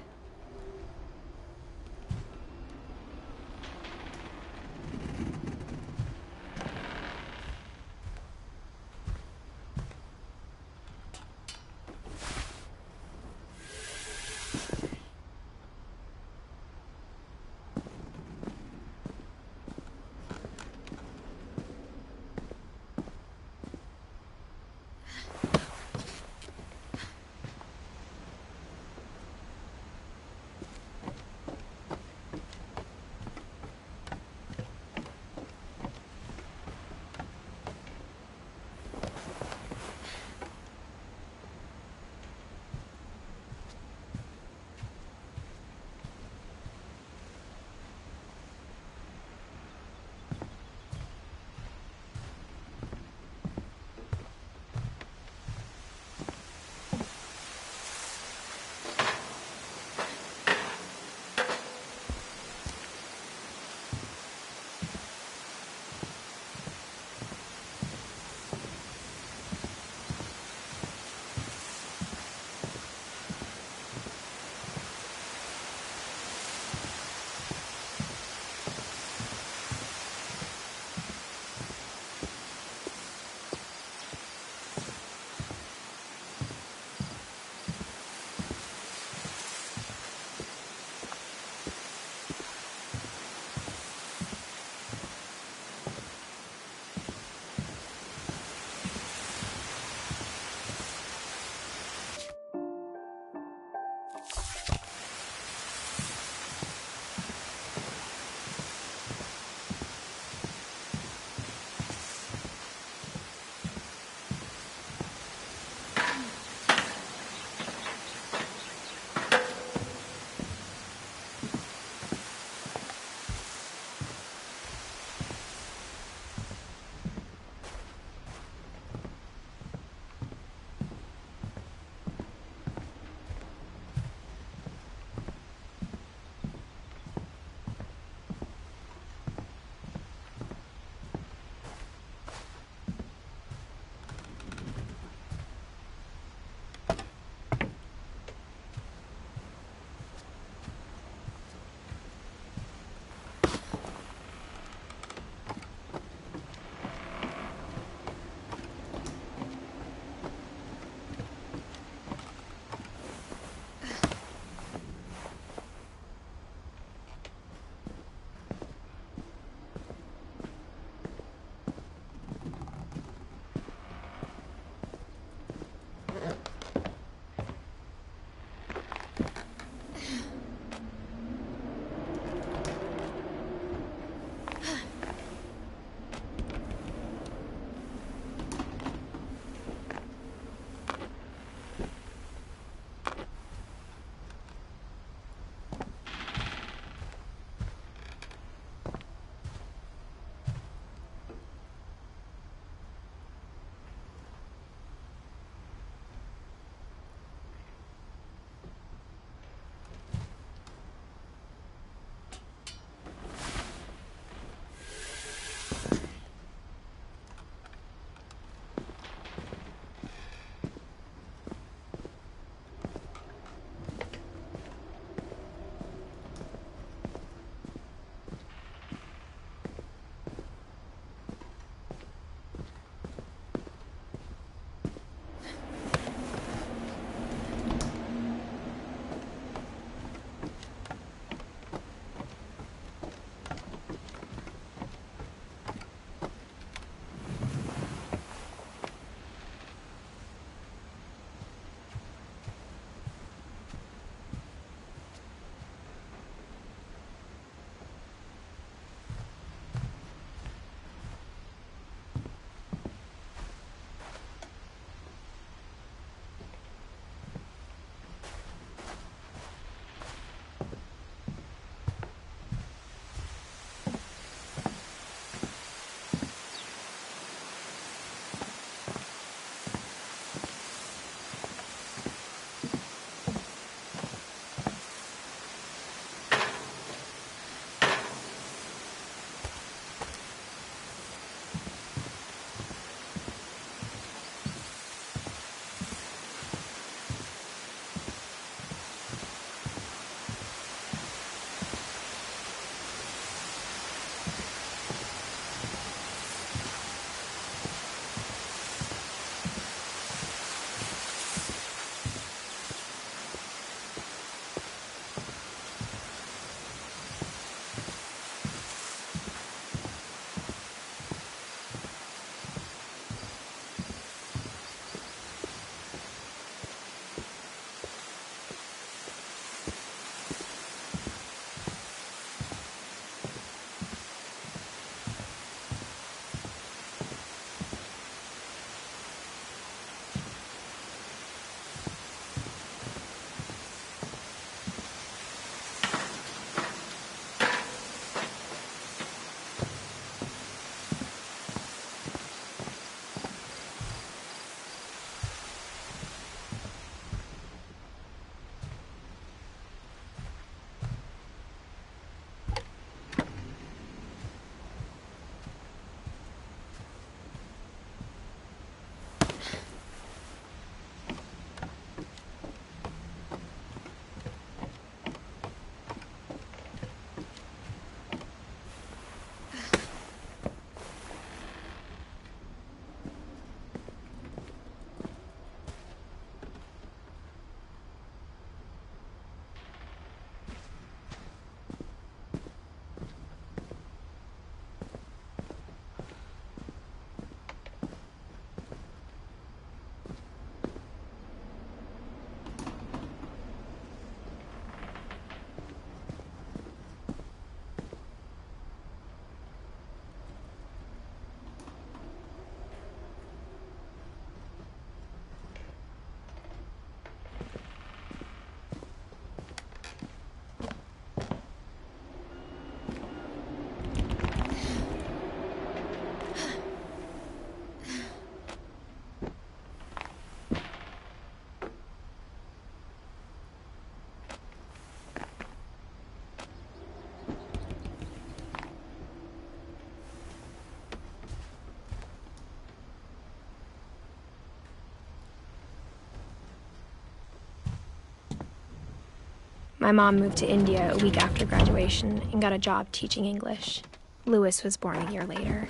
My mom moved to India a week after graduation and got a job teaching English. Louis was born a year later.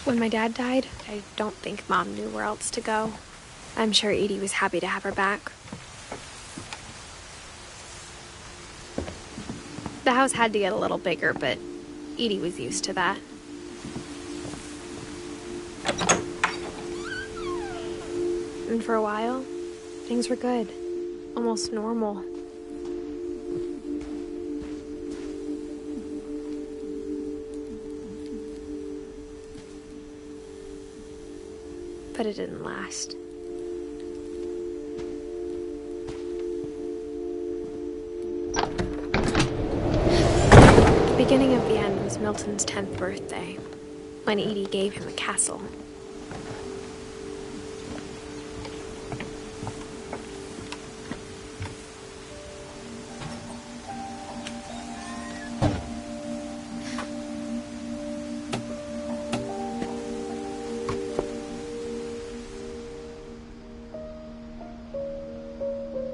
When my dad died, I don't think Mom knew where else to go. I'm sure Edie was happy to have her back. The house had to get a little bigger, but Edie was used to that. And for a while, things were good. Almost normal. But it didn't last. The beginning of the end was Milton's 10th birthday, when Edie gave him a castle.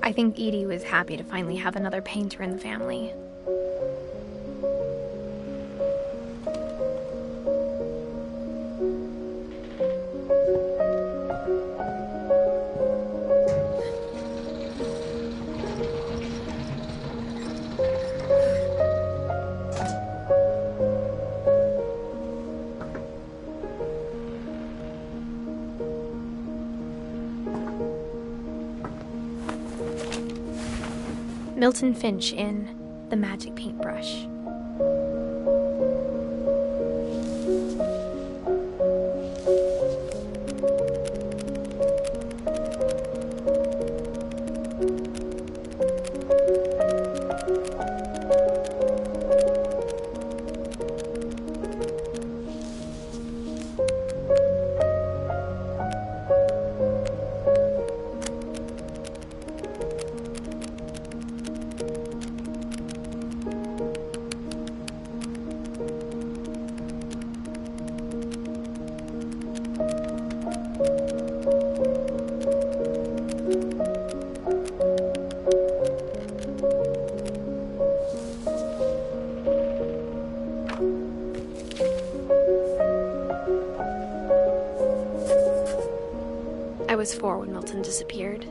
I think Edie was happy to finally have another painter in the family. Milton Finch in The Magic Paintbrush. was 4 when Milton disappeared.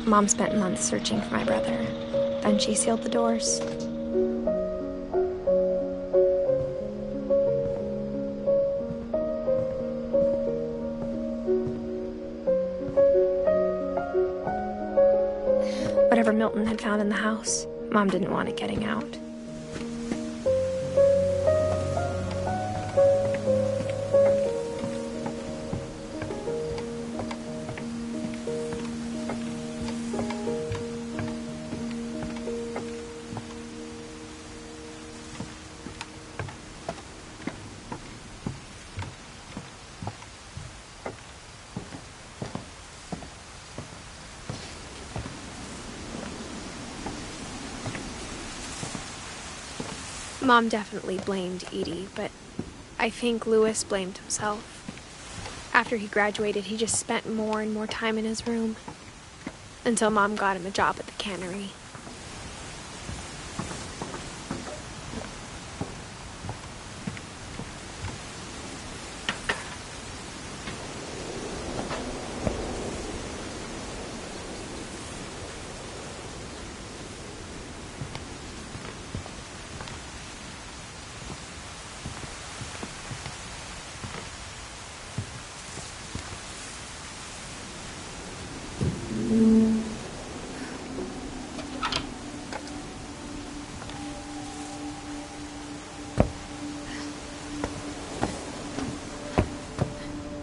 Mom spent months searching for my brother. Then she sealed the doors. Whatever Milton had found in the house, Mom didn't want it getting out. Mom definitely blamed Edie, but I think Louis blamed himself. After he graduated, he just spent more and more time in his room, until Mom got him a job at the cannery.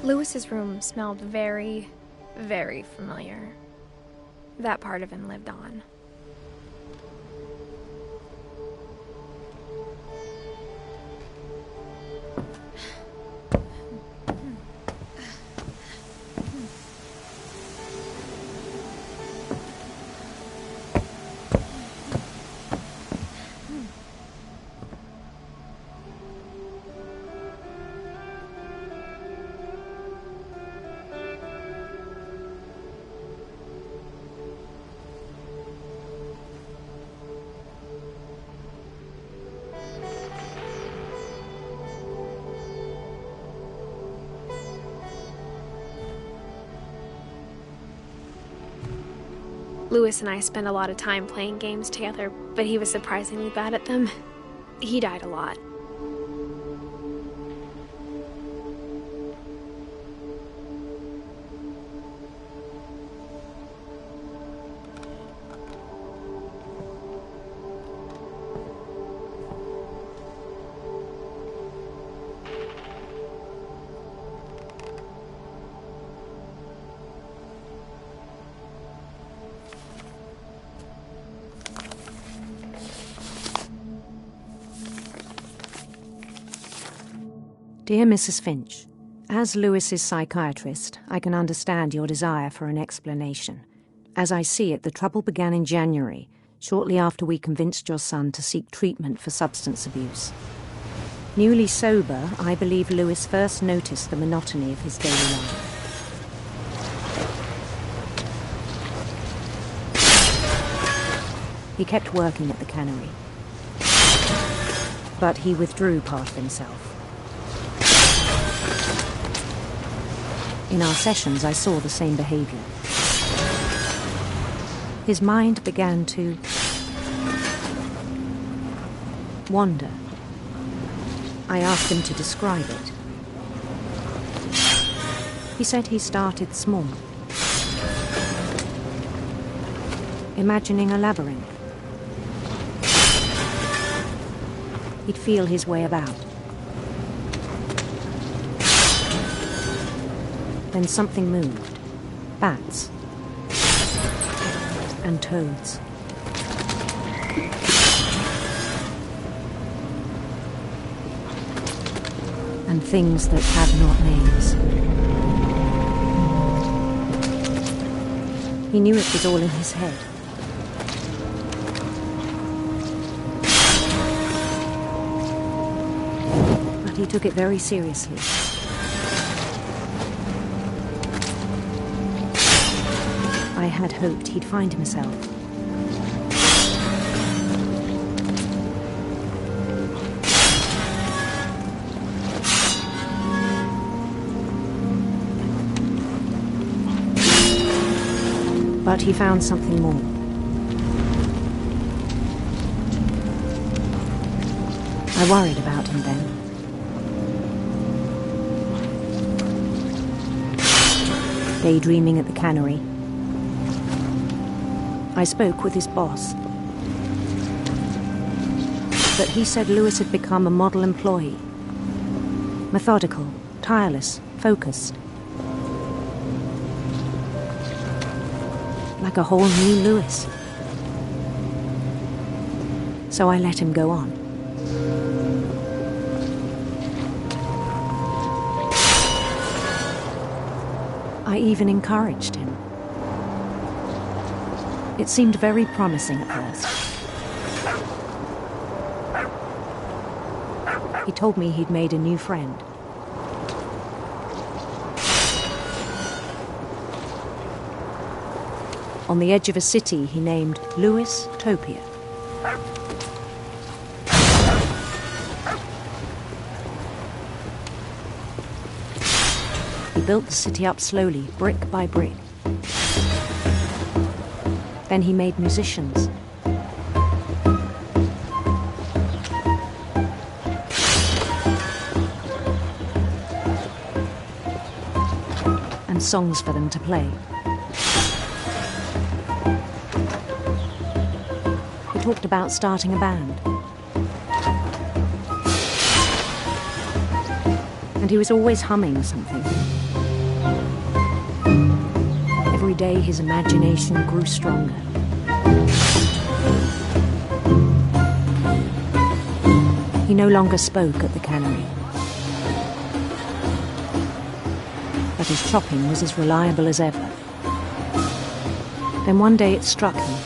Louis's room smelled very, very familiar. That part of him lived on. Louis and I spent a lot of time playing games together, but he was surprisingly bad at them. He died a lot. Dear Mrs. Finch, as Louis's psychiatrist, I can understand your desire for an explanation. As I see it, the trouble began in January, shortly after we convinced your son to seek treatment for substance abuse. Newly sober, I believe Louis first noticed the monotony of his daily life. He kept working at the cannery, but he withdrew part of himself. In our sessions, I saw the same behavior. His mind began to wander. I asked him to describe it. He said he started small, imagining a labyrinth. He'd feel his way about. Then something moved. Bats. And toads. And things that had not names. He knew it was all in his head. But he took it very seriously. I had hoped he'd find himself. But he found something more. I worried about him then. Daydreaming at the cannery, I spoke with his boss. But he said Lewis had become a model employee. Methodical, tireless, focused. Like a whole new Lewis. So I let him go on. I even encouraged him. It seemed very promising at first. He told me he'd made a new friend. On the edge of a city he named Lewis-topia. He built the city up slowly, brick by brick. Then he made musicians. And songs for them to play. He talked about starting a band. And he was always humming something. Every day his imagination grew stronger. He no longer spoke at the cannery. But his chopping was as reliable as ever. Then one day it struck him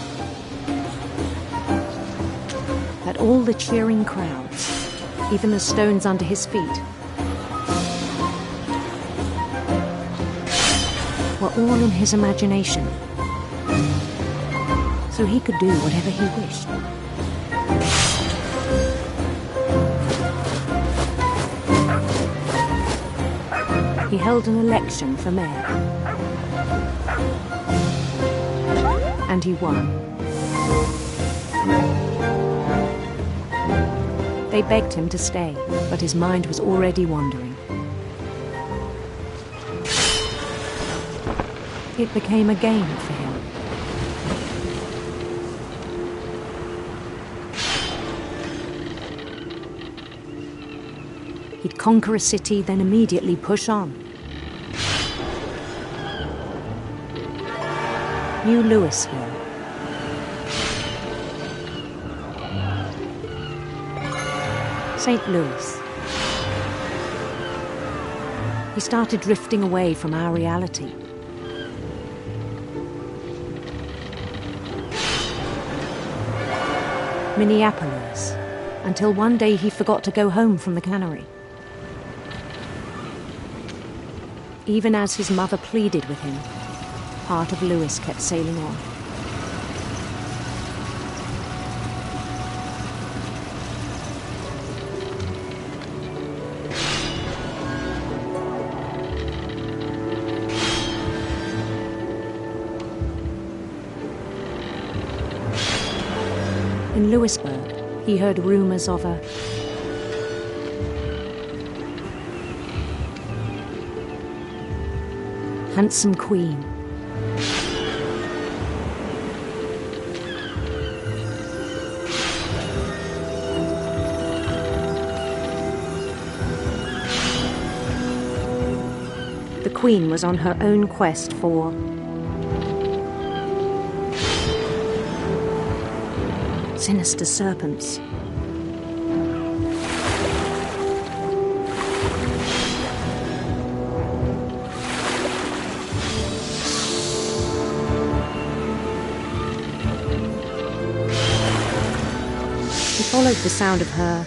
that all the cheering crowds, even the stones under his feet, were all in his imagination, so he could do whatever he wished. He held an election for mayor, and he won. They begged him to stay, but his mind was already wandering. It became a game for him. He'd conquer a city, then immediately push on. New Louisville. St. Louis. He started drifting away from our reality. Minneapolis, until one day he forgot to go home from the cannery. Even as his mother pleaded with him, part of Lewis kept sailing on. In Lewisburg, he heard rumors of a handsome queen. The queen was on her own quest for sinister serpents. He followed the sound of her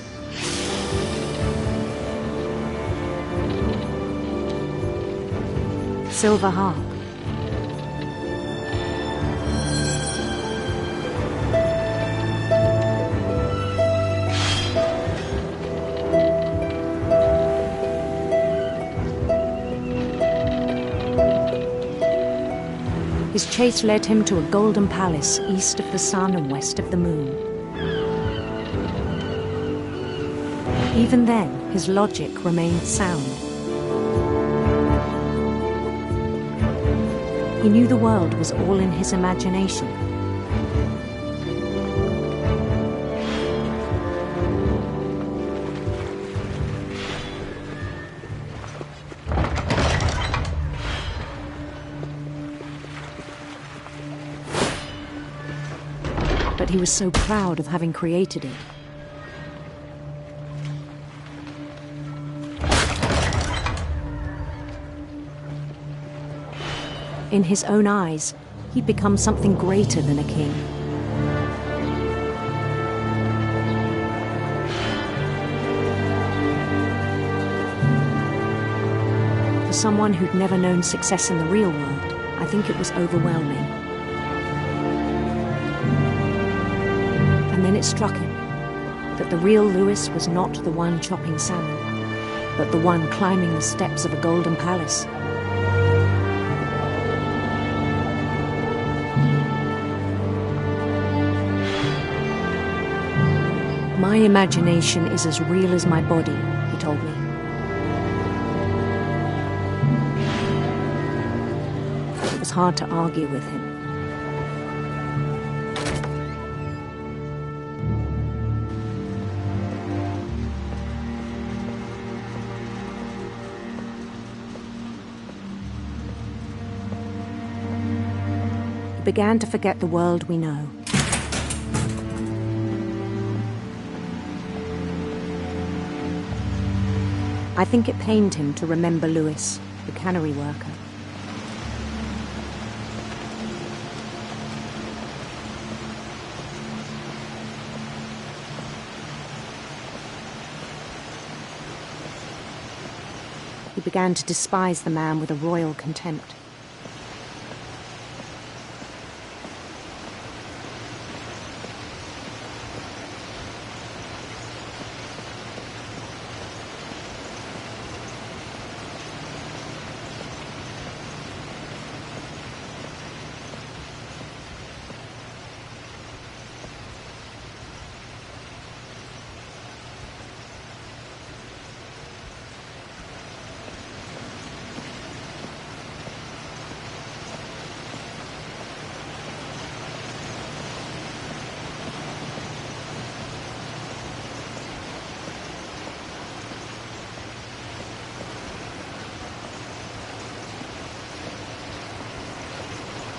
silver harp. His chase led him to a golden palace east of the sun and west of the moon. Even then, his logic remained sound. He knew the world was all in his imagination. But he was so proud of having created it. In his own eyes, he'd become something greater than a king. For someone who'd never known success in the real world, I think it was overwhelming. And then it struck him that the real Lewis was not the one chopping salmon, but the one climbing the steps of a golden palace. My imagination is as real as my body, he told me. It was hard to argue with him. He began to forget the world we know. I think it pained him to remember Lewis, the cannery worker. He began to despise the man with a royal contempt.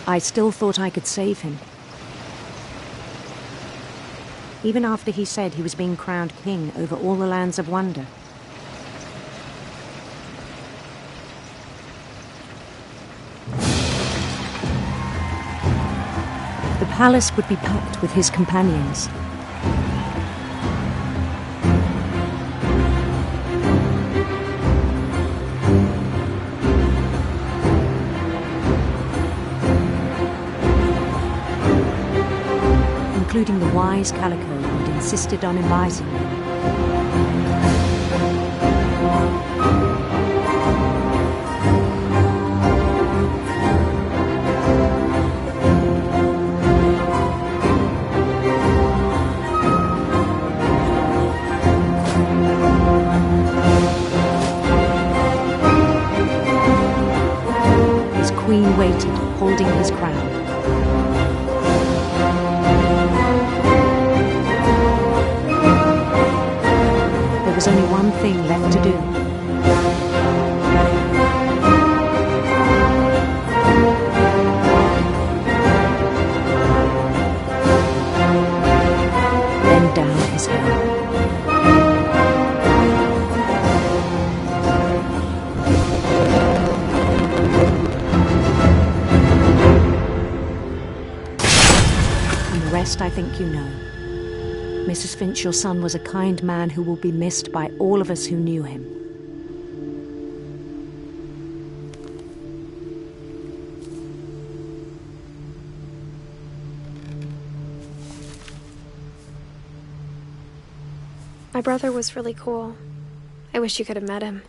I still thought I could save him. Even after he said he was being crowned king over all the lands of wonder. The palace would be packed with his companions. Including the wise Calico who'd insisted on inviting me. His queen waited, holding his crown. There was only one thing left to do. Bend down his hair. And the rest I think you know. Mrs. Finch, your son was a kind man who will be missed by all of us who knew him. My brother was really cool. I wish you could have met him.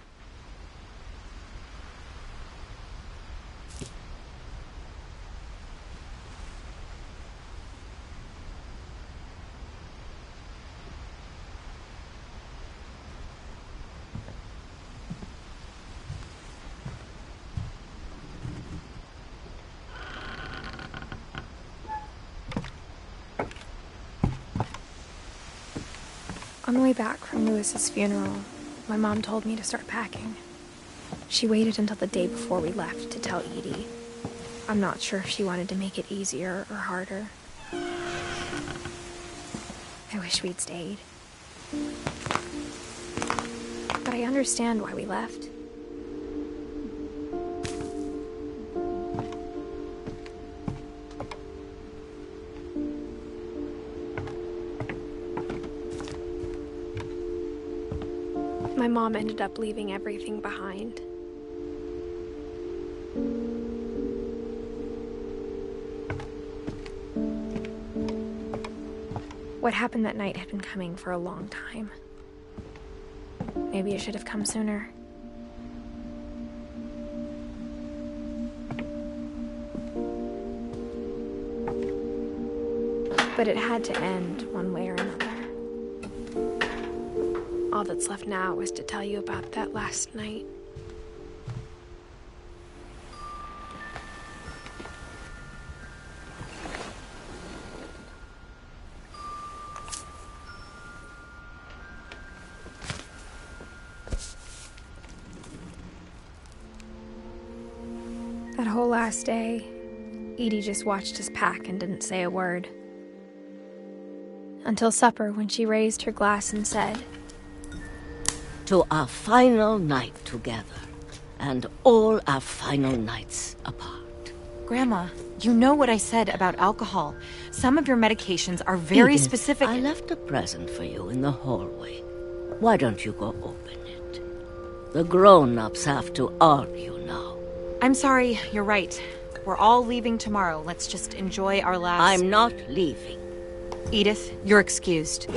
On the way back from Lewis's funeral, my mom told me to start packing. She waited until the day before we left to tell Edie. I'm not sure if she wanted to make it easier or harder. I wish we'd stayed. But I understand why we left. My mom ended up leaving everything behind. What happened that night had been coming for a long time. Maybe it should have come sooner. But it had to end one way or another. All that's left now is to tell you about that last night. That whole last day, Edie just watched us pack and didn't say a word. Until supper, when she raised her glass and said, "To our final night together, and all our final nights apart." Grandma, you know what I said about alcohol. Some of your medications are very Edith, specific. I left a present for you in the hallway. Why don't you go open it? The grown-ups have to argue now. I'm sorry, you're right. We're all leaving tomorrow. Let's just enjoy our last... I'm not leaving. Edith, you're excused.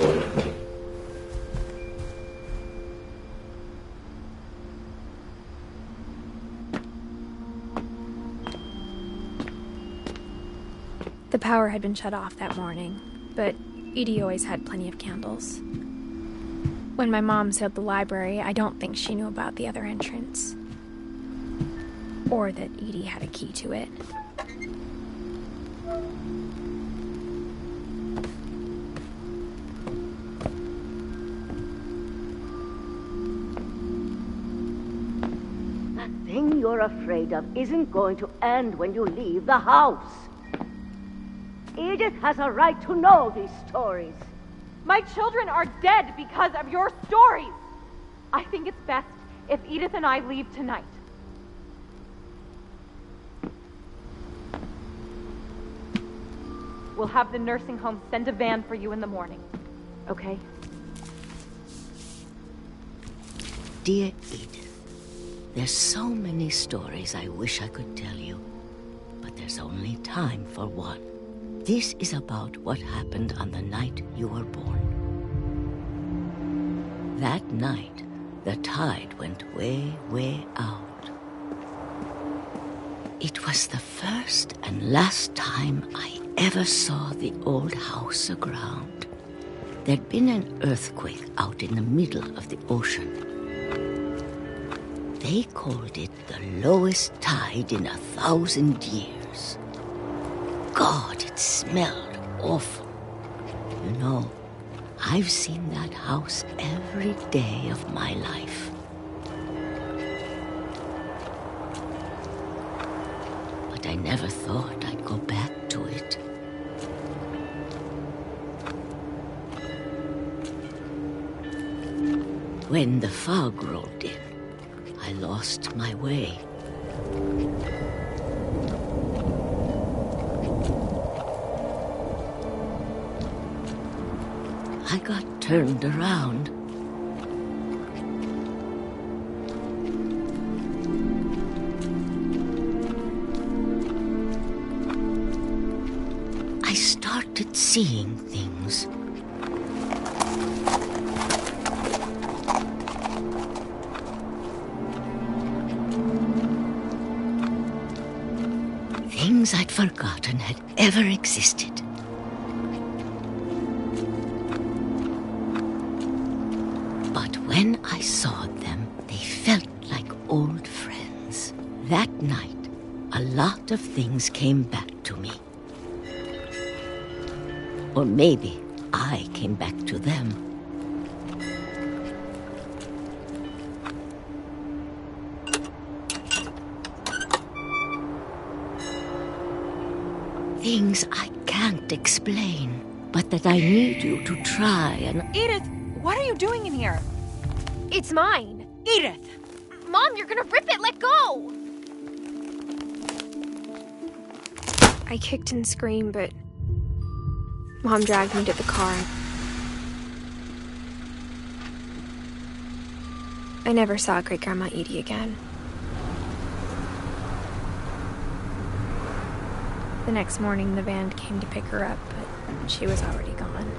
The power had been shut off that morning, but Edie always had plenty of candles. When my mom sealed the library, I don't think she knew about the other entrance. Or that Edie had a key to it. That thing you're afraid of isn't going to end when you leave the house. Edith has a right to know these stories. My children are dead because of your stories. I think it's best if Edith and I leave tonight. We'll have the nursing home send a van for you in the morning, okay? Dear Edith, there's so many stories I wish I could tell you, but there's only time for one. This is about what happened on the night you were born. That night, the tide went way, way out. It was the first and last time I ever saw the old house aground. There'd been an earthquake out in the middle of the ocean. They called it the lowest tide in 1,000 years. God, it smelled awful. You know, I've seen that house every day of my life. But I never thought I'd go back to it. When the fog rolled in, I lost my way. I got turned around. I started seeing things. Things I'd forgotten had ever existed. But when I saw them, they felt like old friends. That night, a lot of things came back to me. Or maybe I came back to them. things I can't explain, but that I need you to try and... Edith, what are you doing in here? It's mine. Edith! Mom, you're gonna rip it! Let go! I kicked and screamed, but Mom dragged me to the car. I never saw Great-Grandma Edie again. The next morning, the van came to pick her up, but she was already gone.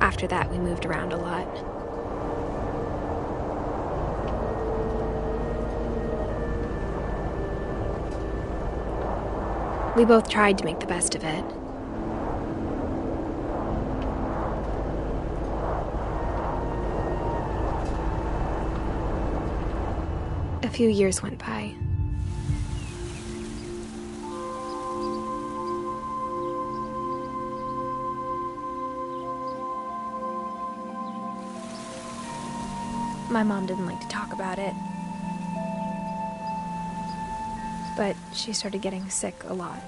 After that, we moved around a lot. We both tried to make the best of it. A few years went by. My mom didn't like to talk about it, but she started getting sick a lot.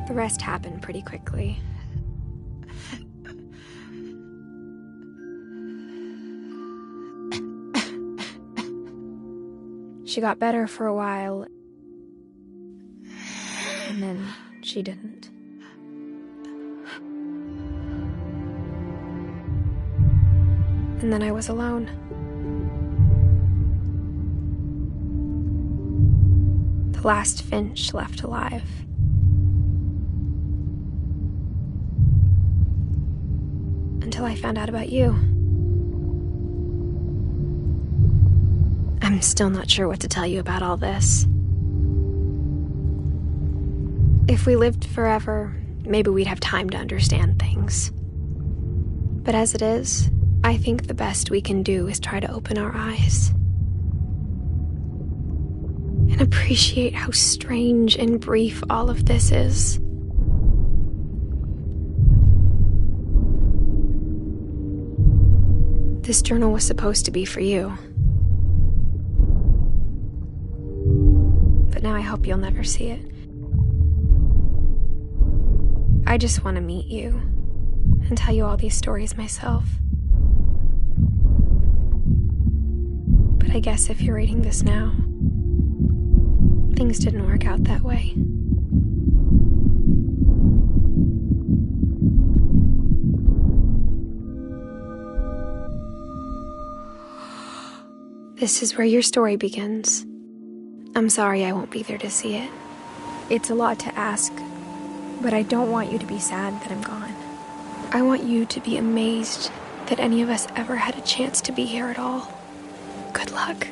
The rest happened pretty quickly. She got better for a while, and then she didn't. And then I was alone. The last Finch left alive. Until I found out about you. I'm still not sure what to tell you about all this. If we lived forever, maybe we'd have time to understand things. But as it is, I think the best we can do is try to open our eyes and appreciate how strange and brief all of this is. This journal was supposed to be for you. But now I hope you'll never see it. I just want to meet you and tell you all these stories myself. But I guess if you're reading this now, things didn't work out that way. This is where your story begins. I'm sorry I won't be there to see it. It's a lot to ask, but I don't want you to be sad that I'm gone. I want you to be amazed that any of us ever had a chance to be here at all. Good luck.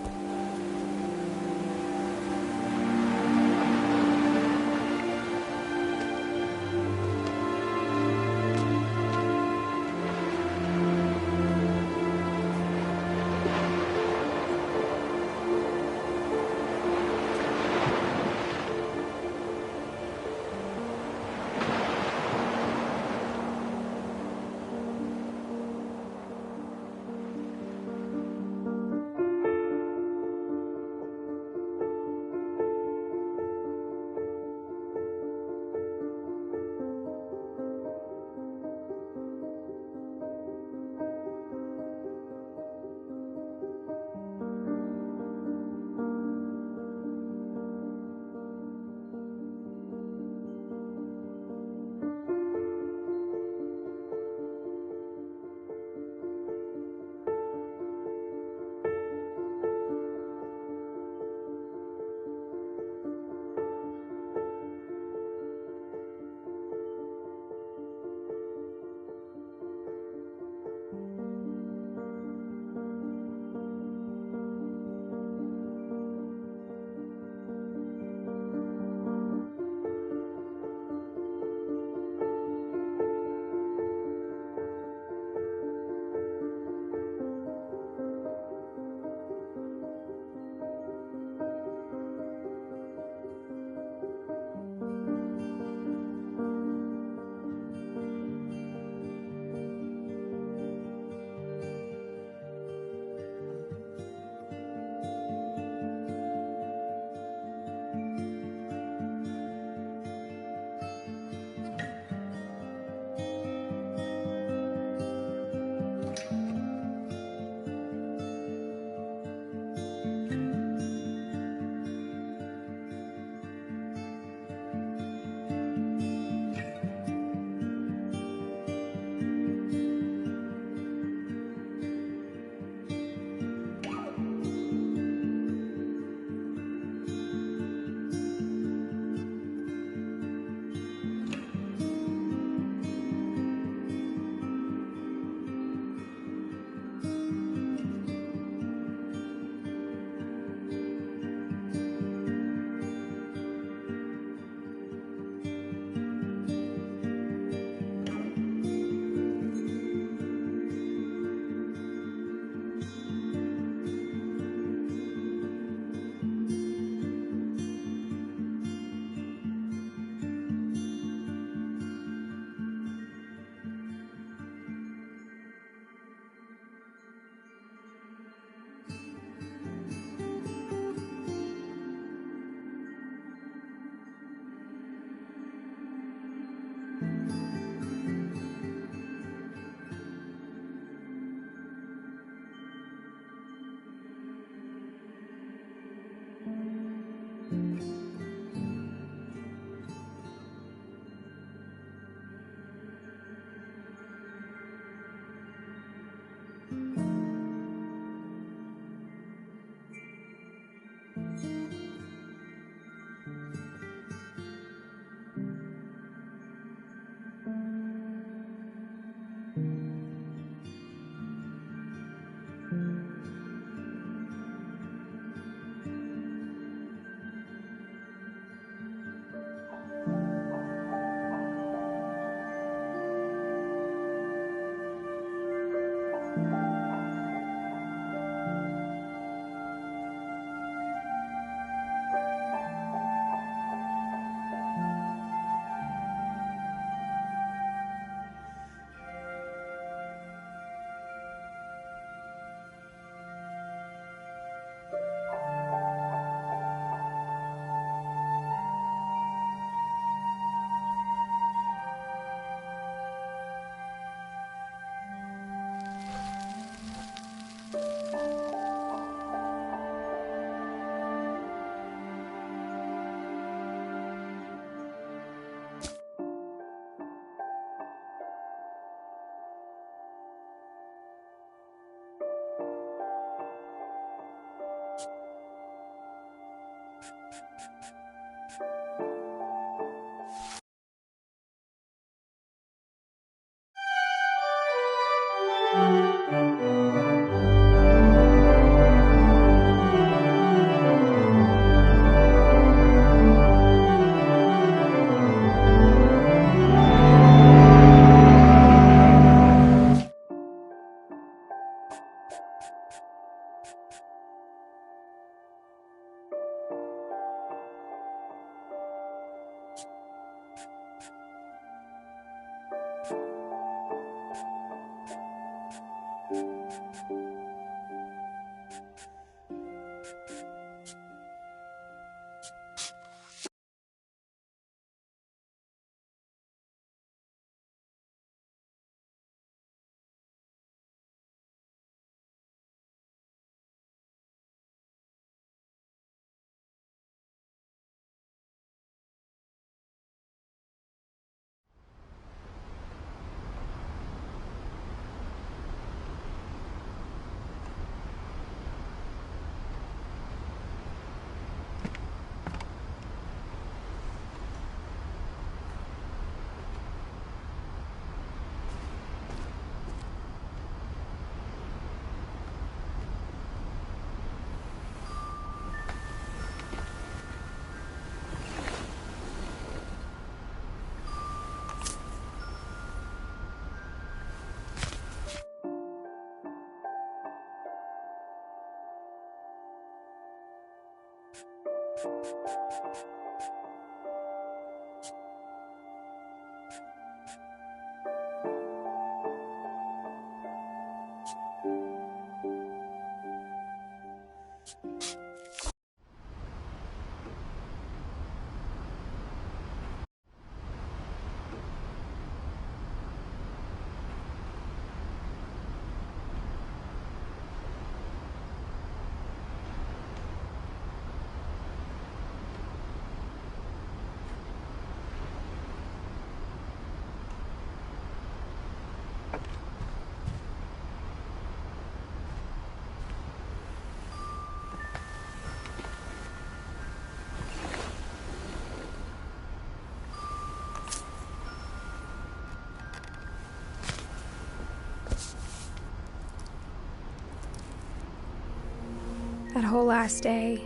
That whole last day,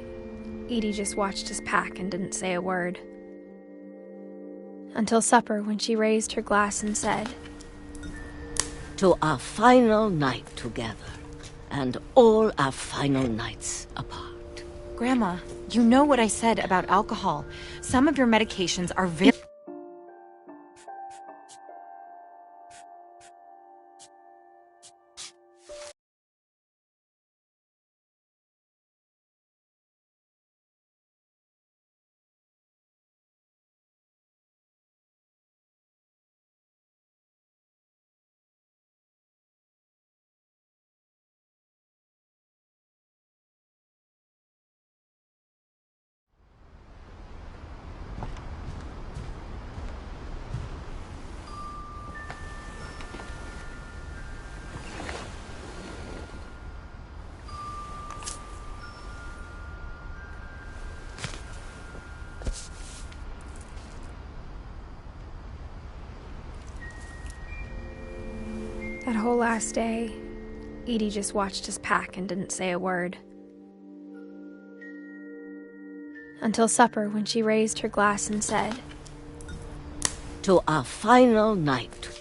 Edie just watched us pack and didn't say a word. Until supper, when she raised her glass and said, "To our final night together, and all our final nights apart." Grandma, you know what I said about alcohol. Some of your medications are very... That whole last day, Edie just watched us pack and didn't say a word. Until supper, when she raised her glass and said, "To our final night